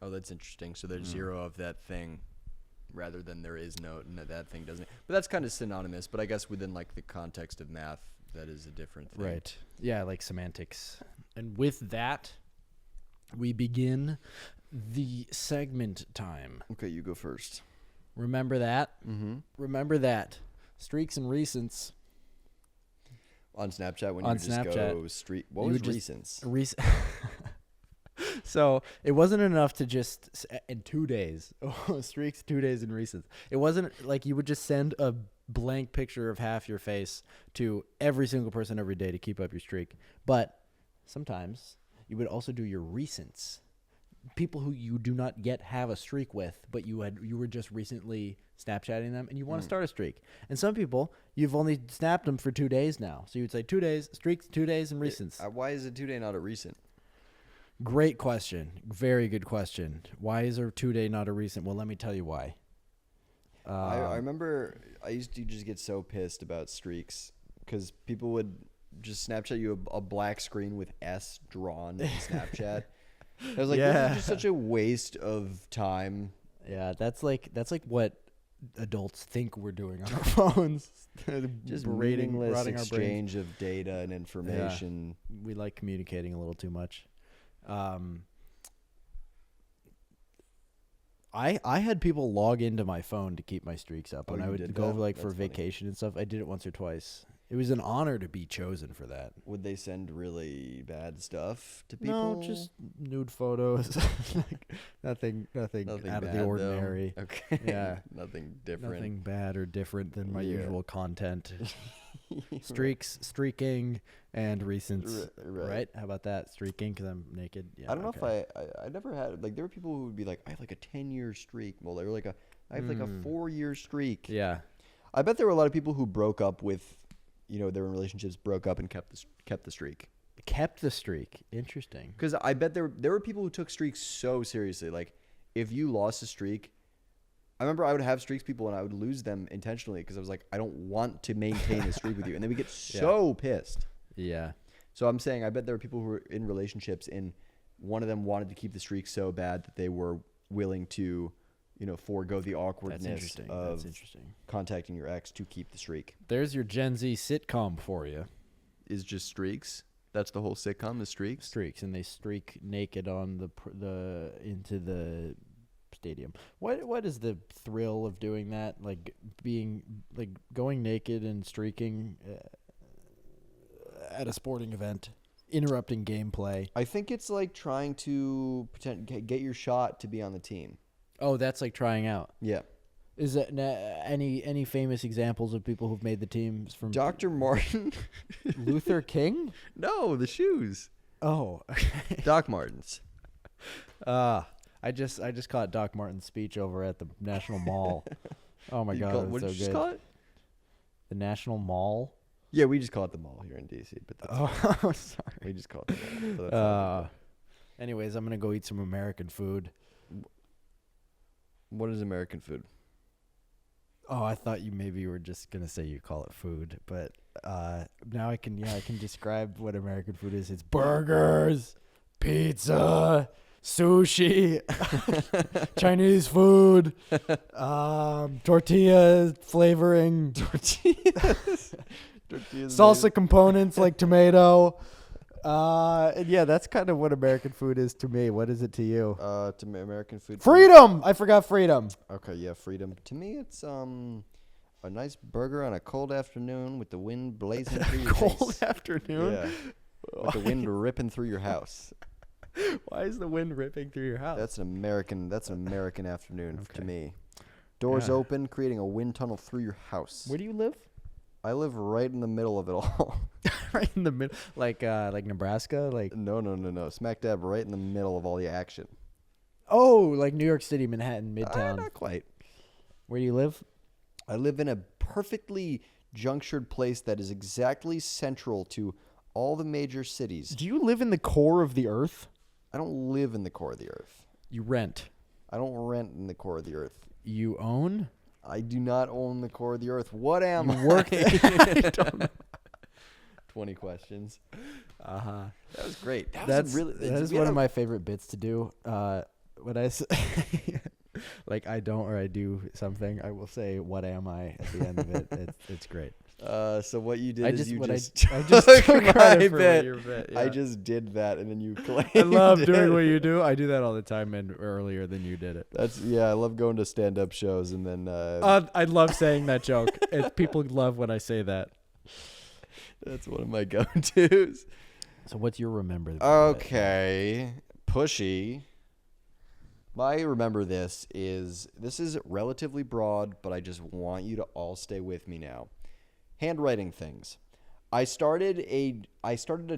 Oh, that's interesting. So there's zero of that thing rather than there is no that thing doesn't. But that's kind of synonymous, but I guess within like the context of math, that is a different thing. Right. Yeah, like semantics. And with that, we begin the segment time. Okay, you go first. Remember that? Mm-hmm. Remember that. Streaks and recents. On Snapchat, when you would just go streak. What was recents? So it wasn't enough to just in 2 days. Streaks, 2 days, and recents. It wasn't like you would just send a blank picture of half your face to every single person every day to keep up your streak. But sometimes you would also do your recents. People who you do not yet have a streak with, but you were just recently Snapchatting them, and you want to start a streak. And some people, you've only snapped them for 2 days now. So you would say 2 days, streaks, 2 days, and recents. Why is a 2 day not a recent? Great question. Very good question. Why is a 2 day not a recent? Well, let me tell you why. I remember I used to just get so pissed about streaks because people would just Snapchat you a black screen with S drawn in Snapchat. I was like, this is just such a waste of time. Yeah, that's like what adults think we're doing on our phones. Just meaningless exchange of data and information. Yeah. We like communicating a little too much. I had people log into my phone to keep my streaks up when I would go for vacation and stuff. I did it once or twice. It was an honor to be chosen for that. Would they send really bad stuff to people? No, just nude photos. nothing out of the ordinary. Though. Okay. Yeah. Nothing different. Nothing bad or different than my usual content. Streaks, streaking, and recents. Right? How about that? Streaking because I'm naked. Yeah. I don't know if I never had, like, there were people who would be like, I have like a 10-year streak. Well, they were like I have like a 4-year streak. Yeah. I bet there were a lot of people who broke up with, their relationships broke up and kept the streak. Kept the streak. Interesting. Because I bet there were people who took streaks so seriously. Like, if you lost a streak, I remember I would have streaks people and I would lose them intentionally because I was like, I don't want to maintain a streak with you. And they would get so pissed. Yeah. So I'm saying I bet there are people who are in relationships and one of them wanted to keep the streak so bad that they were willing to, forego the awkwardness of contacting your ex to keep the streak. There's your Gen Z sitcom for you. Is just streaks? That's the whole sitcom, the streaks? Streaks, and they streak naked on the into the stadium. What is the thrill of doing that? Like going naked and streaking at a sporting event, interrupting gameplay. I think it's like trying to get your shot to be on the team. Oh, that's like trying out. Yeah. Is that any famous examples of people who've made the teams from Dr. Martin? Luther King? No, the shoes. Oh, Doc Martens. I just caught Doc Martin's speech over at the National Mall. Oh my God, what so did you good. just call it? The National Mall. Yeah, we just call it the mall here in DC. But that's sorry. We just call it the mall. Anyways, I'm gonna go eat some American food. What is American food? Oh, I thought you were just gonna say you call it food, but now I can describe what American food is. It's burgers, pizza, sushi, Chinese food, tortilla flavoring, Tortillas salsa components like tomato. And yeah, that's kind of what American food is to me. What is it to you? To American food. Freedom! I forgot freedom. Okay, yeah, freedom. To me, it's a nice burger on a cold afternoon with the wind blazing through your Cold face. afternoon? Yeah. With the wind ripping through your house. Why is the wind ripping through your house? That's an American afternoon Okay. to me. Doors open, creating a wind tunnel through your house. Where do you live? I live right in the middle of it all. Right in the middle, like Nebraska, like No. Smack dab right in the middle of all the action. like New York City, Manhattan, Midtown. Not quite. Where do you live? I live in a perfectly junctured place that is exactly central to all the major cities. Do you live in the core of the earth? I don't live in the core of the earth. You rent. I don't rent in the core of the earth. You own? I do not own the core of the earth. What am I? Work. I don't know. 20 questions. That was great. That is one of my favorite bits to do. When I say, like I don't or I do something, I will say, "What am I?" at the end of it. It's great. So what you did I is just took my credit for bit. your bit. Yeah. I just did that, and then you claimed I love it. doing what you do. I do that all the time, and earlier than you did it. I love going to stand-up shows, and then I love saying that joke. People love when I say that. That's one of my go-tos. So what's your remember? Okay, pushy. My remember this is relatively broad, but I just want you to all stay with me now. Handwriting things. I started a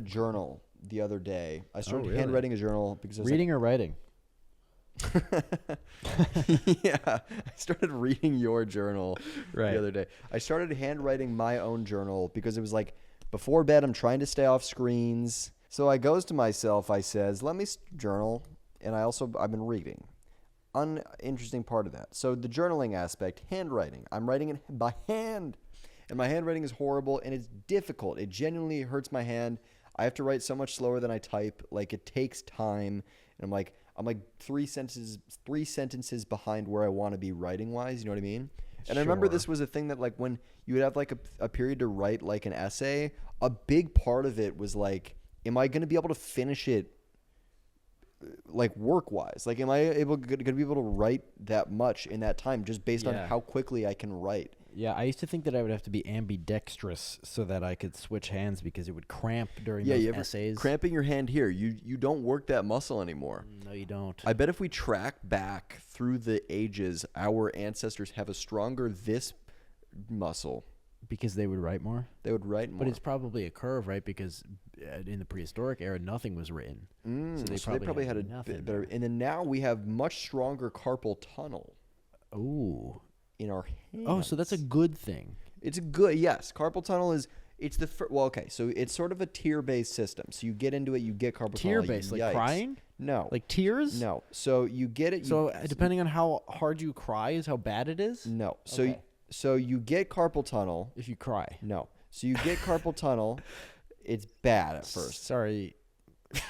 journal the other day. I started handwriting a journal because I was reading or writing. Yeah, I started reading your journal the other day. I started handwriting my own journal because it was like before bed. I'm trying to stay off screens, so I goes to myself. I says, "Let me journal," and I've been reading. Uninteresting part of that. So the journaling aspect, handwriting. I'm writing it by hand. And my handwriting is horrible, and it's difficult. It genuinely hurts my hand. I have to write so much slower than I type. Like, it takes time. And I'm like three sentences behind where I want to be writing-wise. You know what I mean? And I remember this was a thing that, like, when you would have, like, a period to write, like, an essay, a big part of it was, like, am I going to be able to finish it, like, work-wise? Like, am I going to be able to write that much in that time just based on how quickly I can write? Yeah, I used to think that I would have to be ambidextrous so that I could switch hands because it would cramp during those essays. Cramping your hand here, you don't work that muscle anymore. No, you don't. I bet if we track back through the ages, our ancestors have a stronger this muscle. Because they would write more? They would write more. But it's probably a curve, right? Because in the prehistoric era, nothing was written. So they probably had a bit better. And then now we have much stronger carpal tunnel. Ooh. In our hands. Oh, so that's a good thing. It's a good, yes. Carpal tunnel is, it's the, so it's sort of a tier-based system. So you get into it, you get carpal tunnel. Tier-based, like crying? No. Like tears? No. So you get it. So depending on how hard you cry is how bad it is? No. So you get carpal tunnel. If you cry. No. So you get carpal tunnel It's bad at first. Sorry.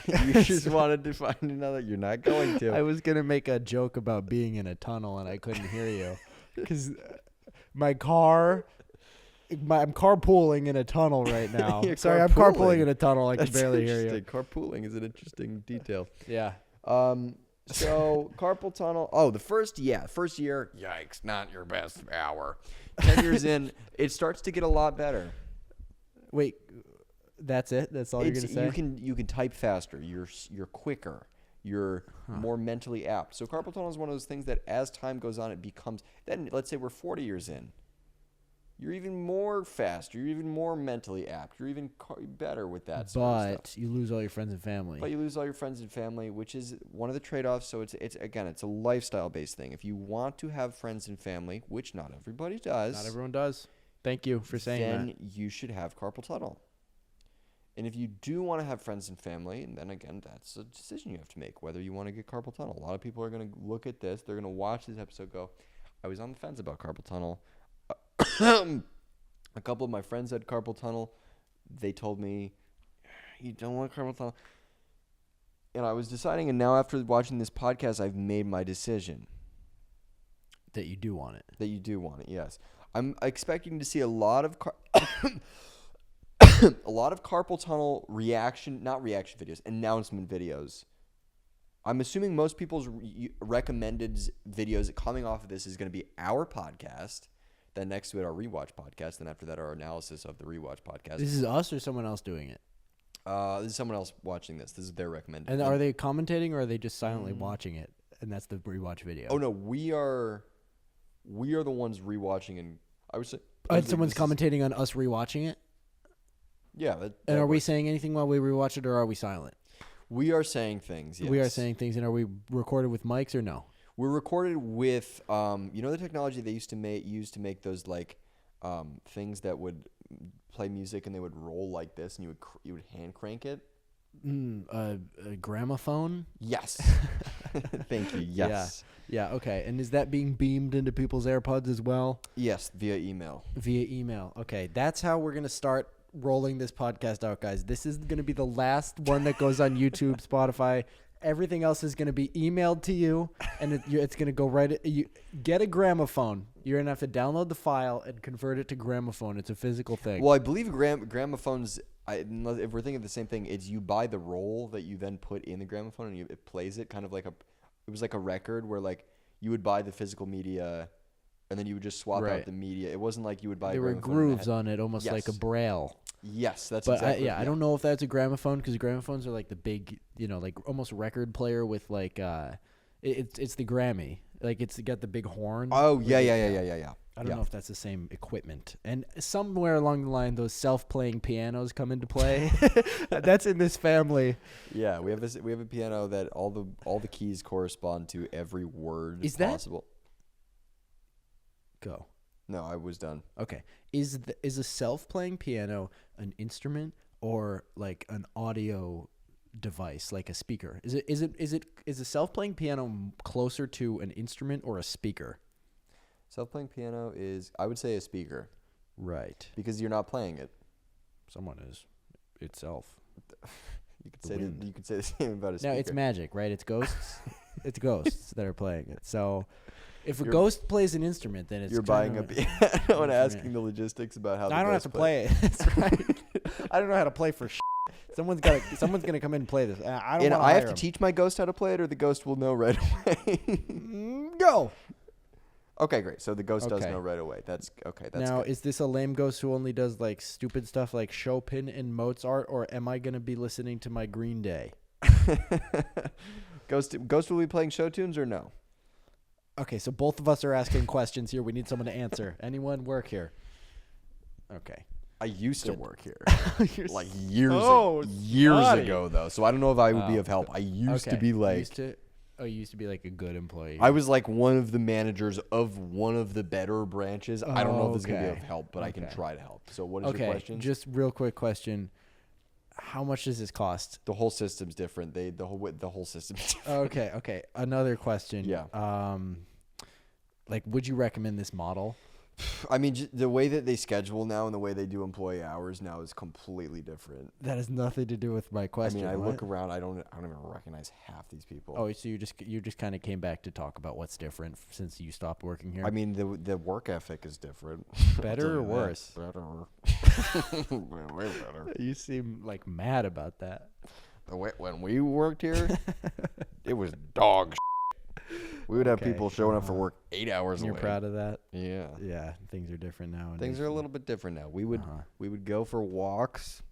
You just wanted to find another. You're not going to. I was going to make a joke about being in a tunnel and I couldn't hear you. Because I'm carpooling in a tunnel right now. Sorry, I'm carpooling in a tunnel. I can barely hear you. Carpooling is an interesting detail. Yeah. So carpal tunnel. Oh, the first year. Yikes, not your best hour. 10 years in, it starts to get a lot better. Wait, that's it? That's all you're gonna say? You can type faster. You're quicker. You're more mentally apt. So carpal tunnel is one of those things that as time goes on, it becomes. Then let's say we're 40 years in. You're even more fast. You're even more mentally apt. You're even better with that sort of stuff. But you lose all your friends and family. But you lose all your friends and family, which is one of the trade-offs. So it's a lifestyle-based thing. If you want to have friends and family, which not everybody does. Not everyone does. Thank you for saying that. Then you should have carpal tunnel. And if you do want to have friends and family, and then again, that's a decision you have to make, whether you want to get carpal tunnel. A lot of people are going to look at this. They're going to watch this episode go, I was on the fence about carpal tunnel. A couple of my friends had carpal tunnel. They told me, you don't want carpal tunnel. And I was deciding, and now after watching this podcast, I've made my decision. That you do want it. That you do want it, yes. I'm expecting to see a lot of carpal tunnel not reaction videos, announcement videos. I'm assuming most people's recommended videos coming off of this is going to be our podcast. Then next to it, our rewatch podcast. Then after that, our analysis of the rewatch podcast. This is us or someone else doing it? This is someone else watching this. This is their recommended. And are they commentating or are they just silently watching it? And that's the rewatch video. Oh no, we are the ones rewatching, and I would say. Someone's commentating on us rewatching it. Yeah. And are we saying anything while we rewatch it, or are we silent? We are saying things. Yes. We are saying things, and are we recorded with mics or no? We're recorded with, the technology they used to make those things that would play music and they would roll like this, and you would hand crank it. A gramophone. Yes. Thank you. Yes. Yeah. Okay. And is that being beamed into people's AirPods as well? Yes, via email. Okay. That's how we're gonna start rolling this podcast out, guys. This is gonna be the last one that goes on YouTube, Spotify. Everything else is going to be emailed to you, and it's going to go right. You get a gramophone. You're going to have to download the file and convert it to gramophone. It's a physical thing. Well, I believe gramophones, if we're thinking of the same thing, it's you buy the roll that you then put in the gramophone, and it plays it kind of like it was like a record where you would buy the physical media, and then you would just swap out the media. It wasn't like you would buy there were grooves on it, almost like a braille. Yes, that's exactly. I don't know if that's a gramophone, because gramophones are like the big, almost record player with it's the Grammy. It's got the big horn. Oh, yeah. I don't know if that's the same equipment. And somewhere along the line, those self-playing pianos come into play. That's in this family. Yeah, we have a piano that all the keys correspond to every word possible. Go. No, I was done. Okay. Is a self-playing piano an instrument or like an audio device, like a speaker? Is a self-playing piano closer to an instrument or a speaker? Self-playing piano is, I would say, a speaker. Right. Because you're not playing it. Someone is itself. You could say the same about a speaker. No, it's magic, right? It's ghosts. It's ghosts that are playing it. So if a ghost plays an instrument, then you're buying a piano and asking the logistics about how. I don't have to play it. That's right. I don't know how to play for. Someone's gonna come in and play this. I have to teach my ghost how to play it, or the ghost will know right away. Go. Okay, great. So the ghost does know right away. That's okay. That's now, good. Is this a lame ghost who only does stupid stuff like Chopin and Mozart, or am I gonna be listening to my Green Day? Ghost will be playing show tunes or no? Okay, so both of us are asking questions here. We need someone to answer. Anyone work here? Okay. I used to work here, years naughty. ago though. So I don't know if I would be of help. I used to be you used to be like a good employee. I was like one of the managers of one of the better branches. I don't know if this is gonna be of help, but I can try to help. So what is your question? Just real quick question. How much does this cost? The whole system's different. The whole system's different. Okay. Another question. Yeah. Would you recommend this model? I mean, the way that they schedule now and the way they do employee hours now is completely different. That has nothing to do with my question. I mean, I look around, I don't even recognize half these people. Oh, so you just kind of came back to talk about what's different since you stopped working here? I mean, the work ethic is different. Better or worse? Better. Way better. You seem like mad about that. When we worked here, it was dog shit. We would have people showing up for work 8 hours a You're week. proud of that? Yeah. Yeah, things are different now. Things are a little bit different now. We would go for walks.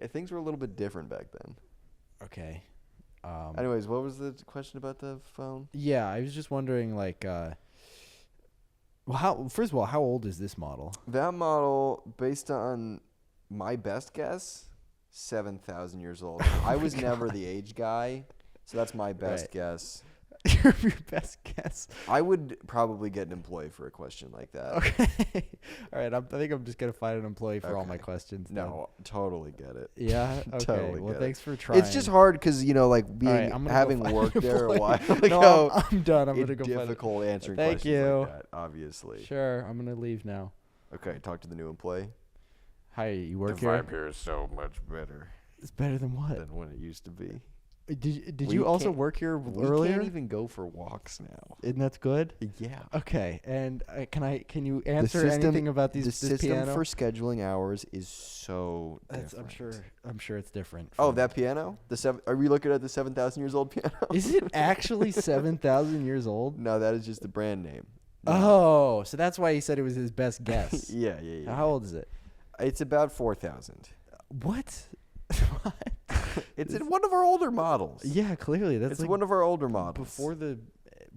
Yeah, things were a little bit different back then. Okay. Anyways, what was the question about the phone? Yeah, I was just wondering, like, first of all, how old is this model? That model, based on my best guess, 7,000 years old. I was never the age guy, so that's my best guess. Your best guess. I would probably get an employee for a question like that. Okay. All right. I think I'm just gonna find an employee for all my questions. No, totally get it. Yeah. Okay. Totally well, get thanks for trying. It's just hard because having worked there a while no, I'm done. I'm gonna go. It's difficult answering Thank questions you. like that, obviously. Sure. I'm gonna leave now. Okay. Talk to the new employee. Hi. You work the here? The vibe here is so much better. It's better than what? Than when it used to be. Did you also work here earlier? We can't even go for walks now. Isn't that good? Yeah. Okay. And can you answer anything about this system piano? for scheduling hours is so different. I'm sure it's different. Oh, that piano? Are we looking at the 7,000 years old piano? Is it actually 7,000 years old? No, that is just the brand name. No. Oh, so that's why he said it was his best guess. Yeah. How old is it? It's about 4,000. What? It's in one of our older models. Yeah, clearly. It's one of our older models. Before the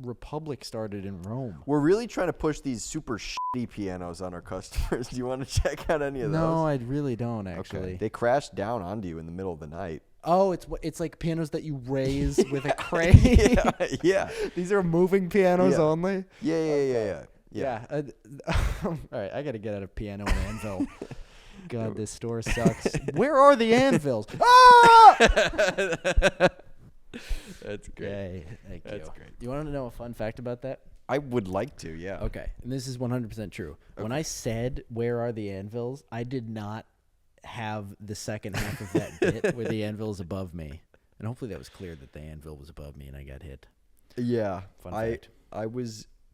Republic started in Rome. We're really trying to push these super shitty pianos on our customers. Do you want to check out any of those? No, I really don't, actually. Okay. They crash down onto you in the middle of the night. Oh, it's like pianos that you raise with a crane. Yeah. These are moving pianos only? Yeah. All right, I got to get out of piano and anvil. God, this store sucks. Where are the anvils? Ah! That's great. Yay. Thank you. That's great. You want to know a fun fact about that? I would like to, yeah. Okay, and this is 100% true. Okay. When I said, where are the anvils, I did not have the second half of that bit where the anvil is above me. And hopefully that was clear that the anvil was above me and I got hit. Yeah. Fun fact.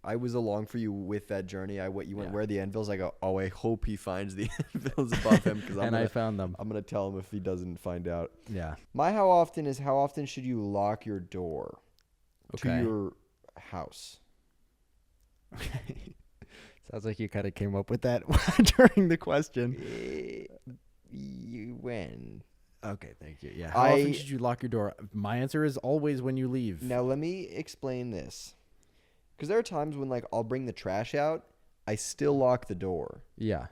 I was along for you with that journey. You went, where are the anvils? I go, oh, I hope he finds the anvils above him. I found them. I'm going to tell him if he doesn't find out. Yeah. How often should you lock your door to your house? Okay. Sounds like you kind of came up with that during the question. When? Okay, thank you. Yeah. How often should you lock your door? My answer is always when you leave. Now, let me explain this. Because there are times when, like, I'll bring the trash out, I still lock the door. Yeah.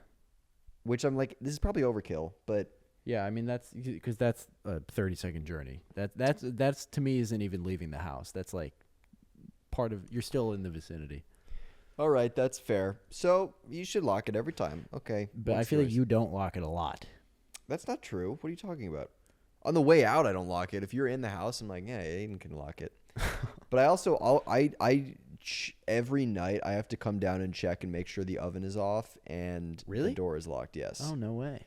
Which I'm like, this is probably overkill, but... Yeah, I mean, that's because that's a 30-second journey. That's to me isn't even leaving the house. That's like part of, you're still in the vicinity. All right, that's fair. So you should lock it every time. Okay. But I feel like you don't lock it a lot. That's not true. What are you talking about? On the way out, I don't lock it. If you're in the house, I'm like, yeah, Aidan can lock it. But I also, every night I have to come down and check and make sure the oven is off and the door is locked. Yes. Oh, no way.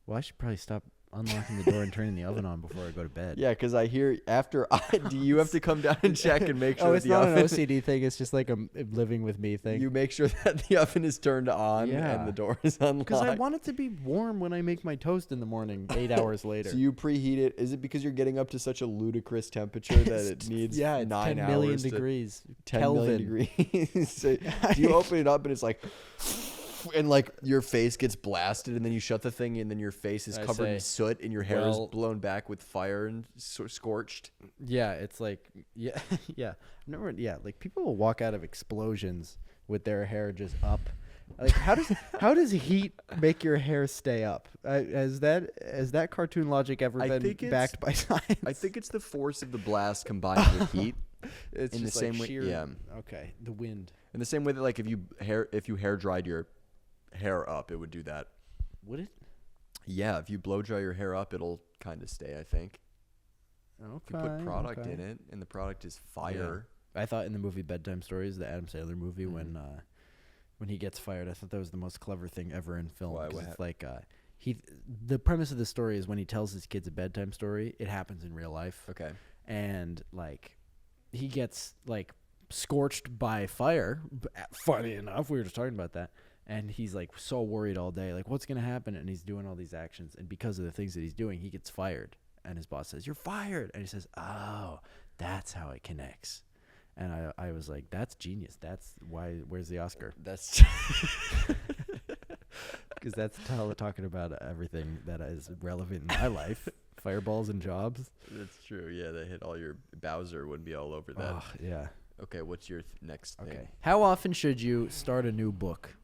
Well, I should probably stop unlocking the door and turning the oven on before I go to bed. Yeah, because I hear do you have to come down and check and make sure it's not an OCD thing. It's just like a living with me thing. You make sure that the oven is turned on and the door is unlocked. Because I want it to be warm when I make my toast in the morning 8 hours later. So you preheat it. Is it because you're getting up to such a ludicrous temperature that it needs 9 hours? 10 million degrees. 10 Kelvin. million degrees. So do you open it up and it's like... And like your face gets blasted, and then you shut the thing, and then your face is covered in soot, and your hair is blown back with fire and scorched. Yeah, it's like yeah. Like people will walk out of explosions with their hair just up. Like how does heat make your hair stay up? Has that cartoon logic ever been backed by science? I think it's the force of the blast combined with heat. It's in just the same like sheer, way. Yeah. Okay. The wind. In the same way that like if you hair dried your hair up, it would do that. Would it? Yeah, if you blow dry your hair up, it'll kind of stay, I think. Okay. If you put product in it, and the product is fire. Yeah. I thought in the movie Bedtime Stories, the Adam Sandler movie, when when he gets fired. I thought that was the most clever thing ever in film. Why? 'Cause it's like the premise of the story is when he tells his kids a bedtime story, it happens in real life. Okay. And like he gets like scorched by fire. Funny enough, we were just talking about that. And he's like so worried all day, like what's gonna happen? And he's doing all these actions, and because of the things that he's doing, he gets fired. And his boss says, "You're fired," and he says, "Oh, that's how it connects." And I was like, "That's genius. That's why. Where's the Oscar?" That's Because that's talking about everything that is relevant in my life, fireballs and jobs. That's true. Yeah, they hit all your Bowser would be all over that. Oh, yeah. Okay, what's your next thing? Okay. How often should you start a new book?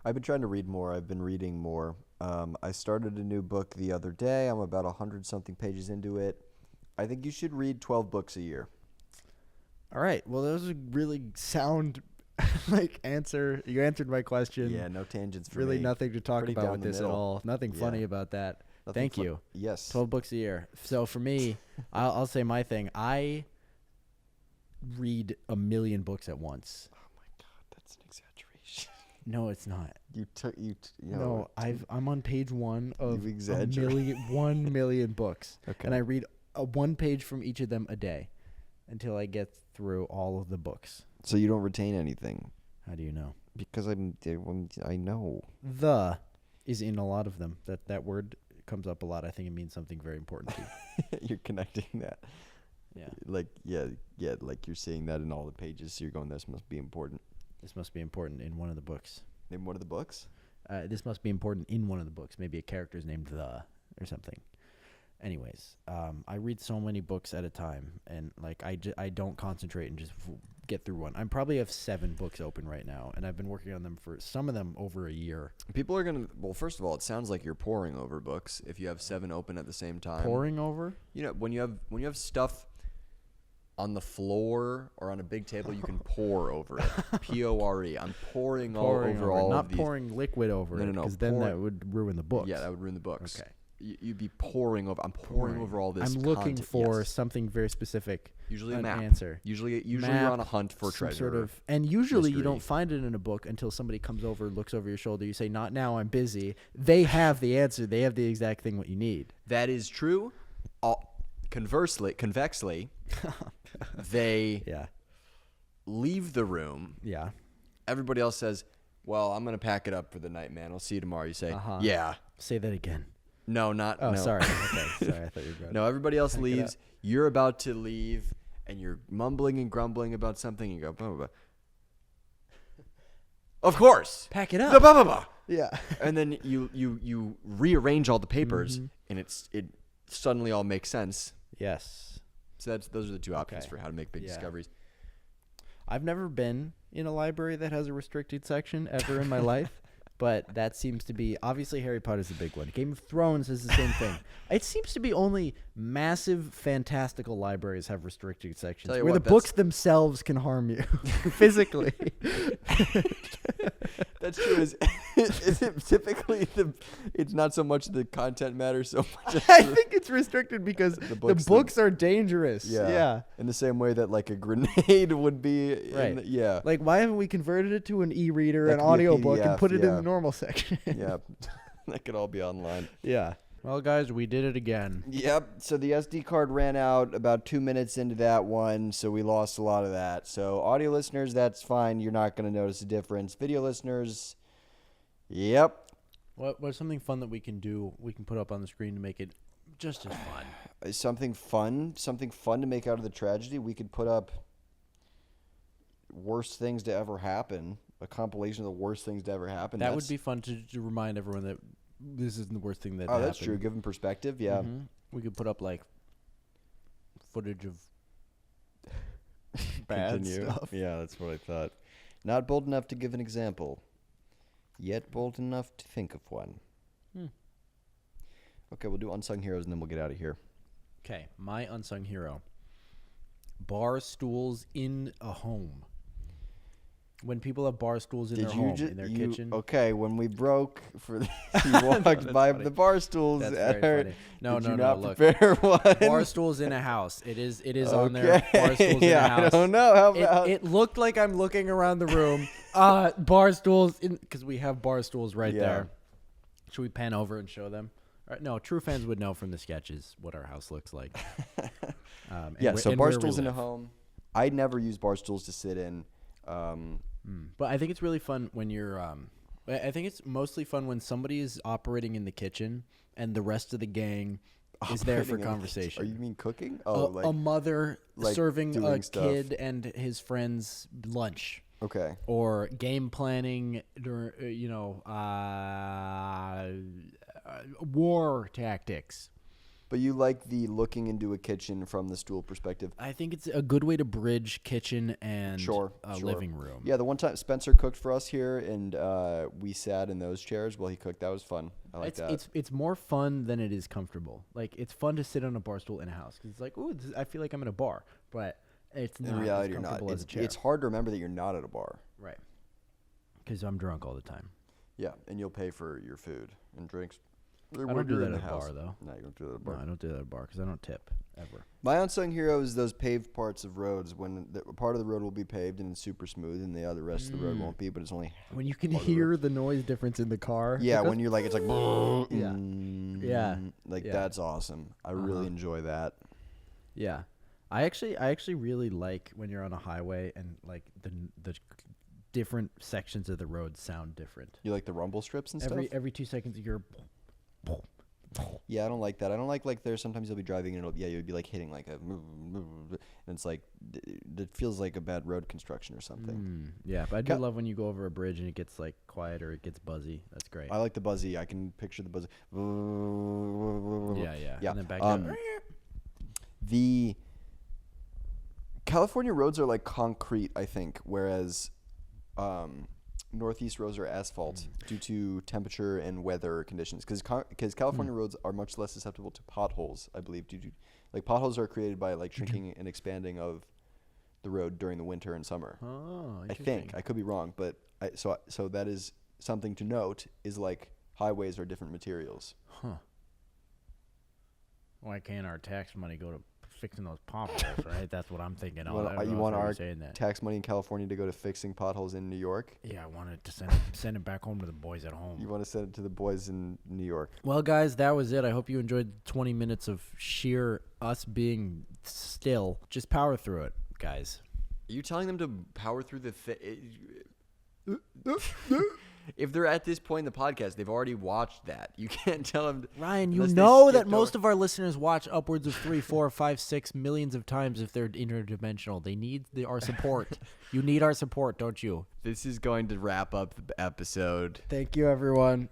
I've been trying to read more. I've been reading more. I started a new book the other day. I'm about 100-something pages into it. I think you should read 12 books a year. All right. Well, that was a really sound answer. You answered my question. Yeah, no tangents for really me. nothing to talk Pretty about down with the this at middle. all. Nothing funny about that. Nothing Thank you. Yes. 12 books a year. So for me, I'll say my thing. I read 1 million books at once. Oh my God, that's an exaggeration. No, it's not. No, I'm on page 1 of You've exaggerated. 1 million books. Okay. And I read one page from each of them a day until I get through all of the books. So you don't retain anything? How do you know? Because I know. The is in a lot of them. That word comes up a lot. I think it means something very important to you. You're connecting that. Yeah. Like like you're seeing that in all the pages. So you're going, this must be important. This must be important in one of the books. In one of the books? This must be important in one of the books. Maybe a character is named The or something. Anyways, I read so many books at a time, and like I don't concentrate and just get through one. I probably have 7 books open right now, and I've been working on them for some of them over a year. People are gonna. Well, first of all, it sounds like you're poring over books if you have 7 open at the same time. Poring over? You know, when you have stuff on the floor or on a big table, you can pour over it. P-O-R-E. I'm pouring over all not of these. pouring liquid over it, No. because then that would ruin the books. Yeah, that would ruin the books. Okay. You'd be pouring over. I'm pouring over all this. I'm looking content. for Yes. something very specific. Usually a an map. answer. Usually Map, you're on a hunt for some treasure. sort of, and usually you mystery. don't find it in a book until somebody comes over, looks over your shoulder. You say, "Not now, I'm busy." They have the answer. They have the exact thing what you need. That is true. Convexly, they leave the room. Yeah. Everybody else says, "Well, I'm gonna pack it up for the night, man. I'll see you tomorrow." You say, Uh-huh. "Yeah." Say that again. No, not. Oh, no. sorry. Okay, sorry. I thought you were going. No, everybody else Pack it leaves. You're about to leave, and you're mumbling and grumbling about something. You go, blah, blah, blah. Of course. Pack it Blah, up. blah, blah, blah. Yeah. And then you rearrange all the papers, and it suddenly all makes sense. Yes. So those are the 2 options Okay. for how to make big Yeah. discoveries. I've never been in a library that has a restricted section ever in my life, but that seems to be obviously Harry Potter's the big one. Game of Thrones is the same thing. It seems to be only massive, fantastical libraries have restricted sections Tell you where what, the books themselves can harm you physically. That's true. Is it typically it's not so much the content matters so much as I think it's restricted because the books are dangerous. Yeah. In the same way that like a grenade would be. Right. Yeah. Like, why haven't we converted it to an e-reader, That an could be a audiobook, and PDF, put it in yeah. the normal section? Yeah. That could all be online. Yeah. Well, guys, we did it again. Yep. So the SD card ran out about 2 minutes into that one, so we lost a lot of that. So audio listeners, that's fine. You're not going to notice a difference. Video listeners, yep. What's something fun that we can do? We can put up on the screen to make it just as fun. Something fun to make out of the tragedy. We could put up worst things to ever happen. A compilation of the worst things to ever happen. That would be fun to remind everyone that this isn't the worst thing that happened. Oh, that's true. Give them perspective. Yeah. Mm-hmm. We could put up like footage of bad stuff. Yeah, that's what I thought. Not bold enough to give an example, yet bold enough to think of one. Okay, we'll do Unsung Heroes and then we'll get out of here. Okay, my unsung hero. Bar stools in a home. When people have bar stools in Did their you home, just in their kitchen. Okay, when we broke for you walked by funny. the bar stools That's at very her. funny. No, Did no, you no. not Look, prepare one? bar stools in a house. It is on there. Okay. Bar stools Yeah, in a house. I don't know. How about It looked like I'm looking around the room. Bar stools, because we have bar stools right there. Should we pan over and show them? No, true fans would know from the sketches what our house looks like. So bar stools in a home. I never use bar stools to sit in. But I think it's really fun when you're. I think it's mostly fun when somebody is operating in the kitchen and the rest of the gang is there for conversation. Are you mean cooking? A mother like serving a stuff. kid and his friends lunch. Okay. Or game planning, war tactics. But you like the looking into a kitchen from the stool perspective. I think it's a good way to bridge kitchen and Sure. living room. Yeah, the one time Spencer cooked for us here, and we sat in those chairs while he cooked. That was fun. I like that. It's more fun than it is comfortable. Like, it's fun to sit on a bar stool in a house because it's like, ooh, I feel like I'm in a bar, but it's not. In reality, as you're not. comfortable as a chair. It's hard to remember that you're not at a bar. Right. Because I'm drunk all the time. Yeah, and you'll pay for your food and drinks. I don't do that at a bar, though. No, you don't do that at a bar. No, I don't do that at a bar because I don't tip, ever. My unsung hero is those paved parts of roads when part of the road will be paved and it's super smooth and the other rest of the road won't be, but it's only when you can hear the noise difference in the car. Yeah, when you're like, it's like, yeah, that's awesome. I really enjoy that. Yeah, I actually really like when you're on a highway and like the different sections of the road sound different. You like the rumble strips and stuff? Every 2 seconds you hear. Yeah, I don't like that. I don't like there's sometimes you'll be driving and you'd be like hitting like and it's like it feels like a bad road construction or something. Yeah, but I do love when you go over a bridge and it gets like quiet or it gets buzzy. That's great. I like the buzzy. I can picture the buzzy. Yeah. And then back down. The California roads are like concrete, I think, whereas Northeast roads are asphalt due to temperature and weather conditions. Because California roads are much less susceptible to potholes, I believe. Due to like potholes are created by like shrinking and expanding of the road during the winter and summer. Oh, I think I could be wrong, but so that is something to note. Is like highways are different materials. Huh. Why can't our tax money go to fixing those potholes, right? That's what I'm thinking. You want our tax money in California to go to fixing potholes in New York? Yeah, I wanted to send it back home to the boys at home. You want to send it to the boys in New York? Well, guys, that was it. I hope you enjoyed 20 minutes of sheer us being still. Just power through it, guys. Are you telling them to power through the If they're at this point in the podcast, they've already watched that. You can't tell them. Ryan, you know that most of our listeners watch upwards of 3, 4, 5, 6 millions of times if they're interdimensional. They need our support. You need our support, don't you? This is going to wrap up the episode. Thank you, everyone.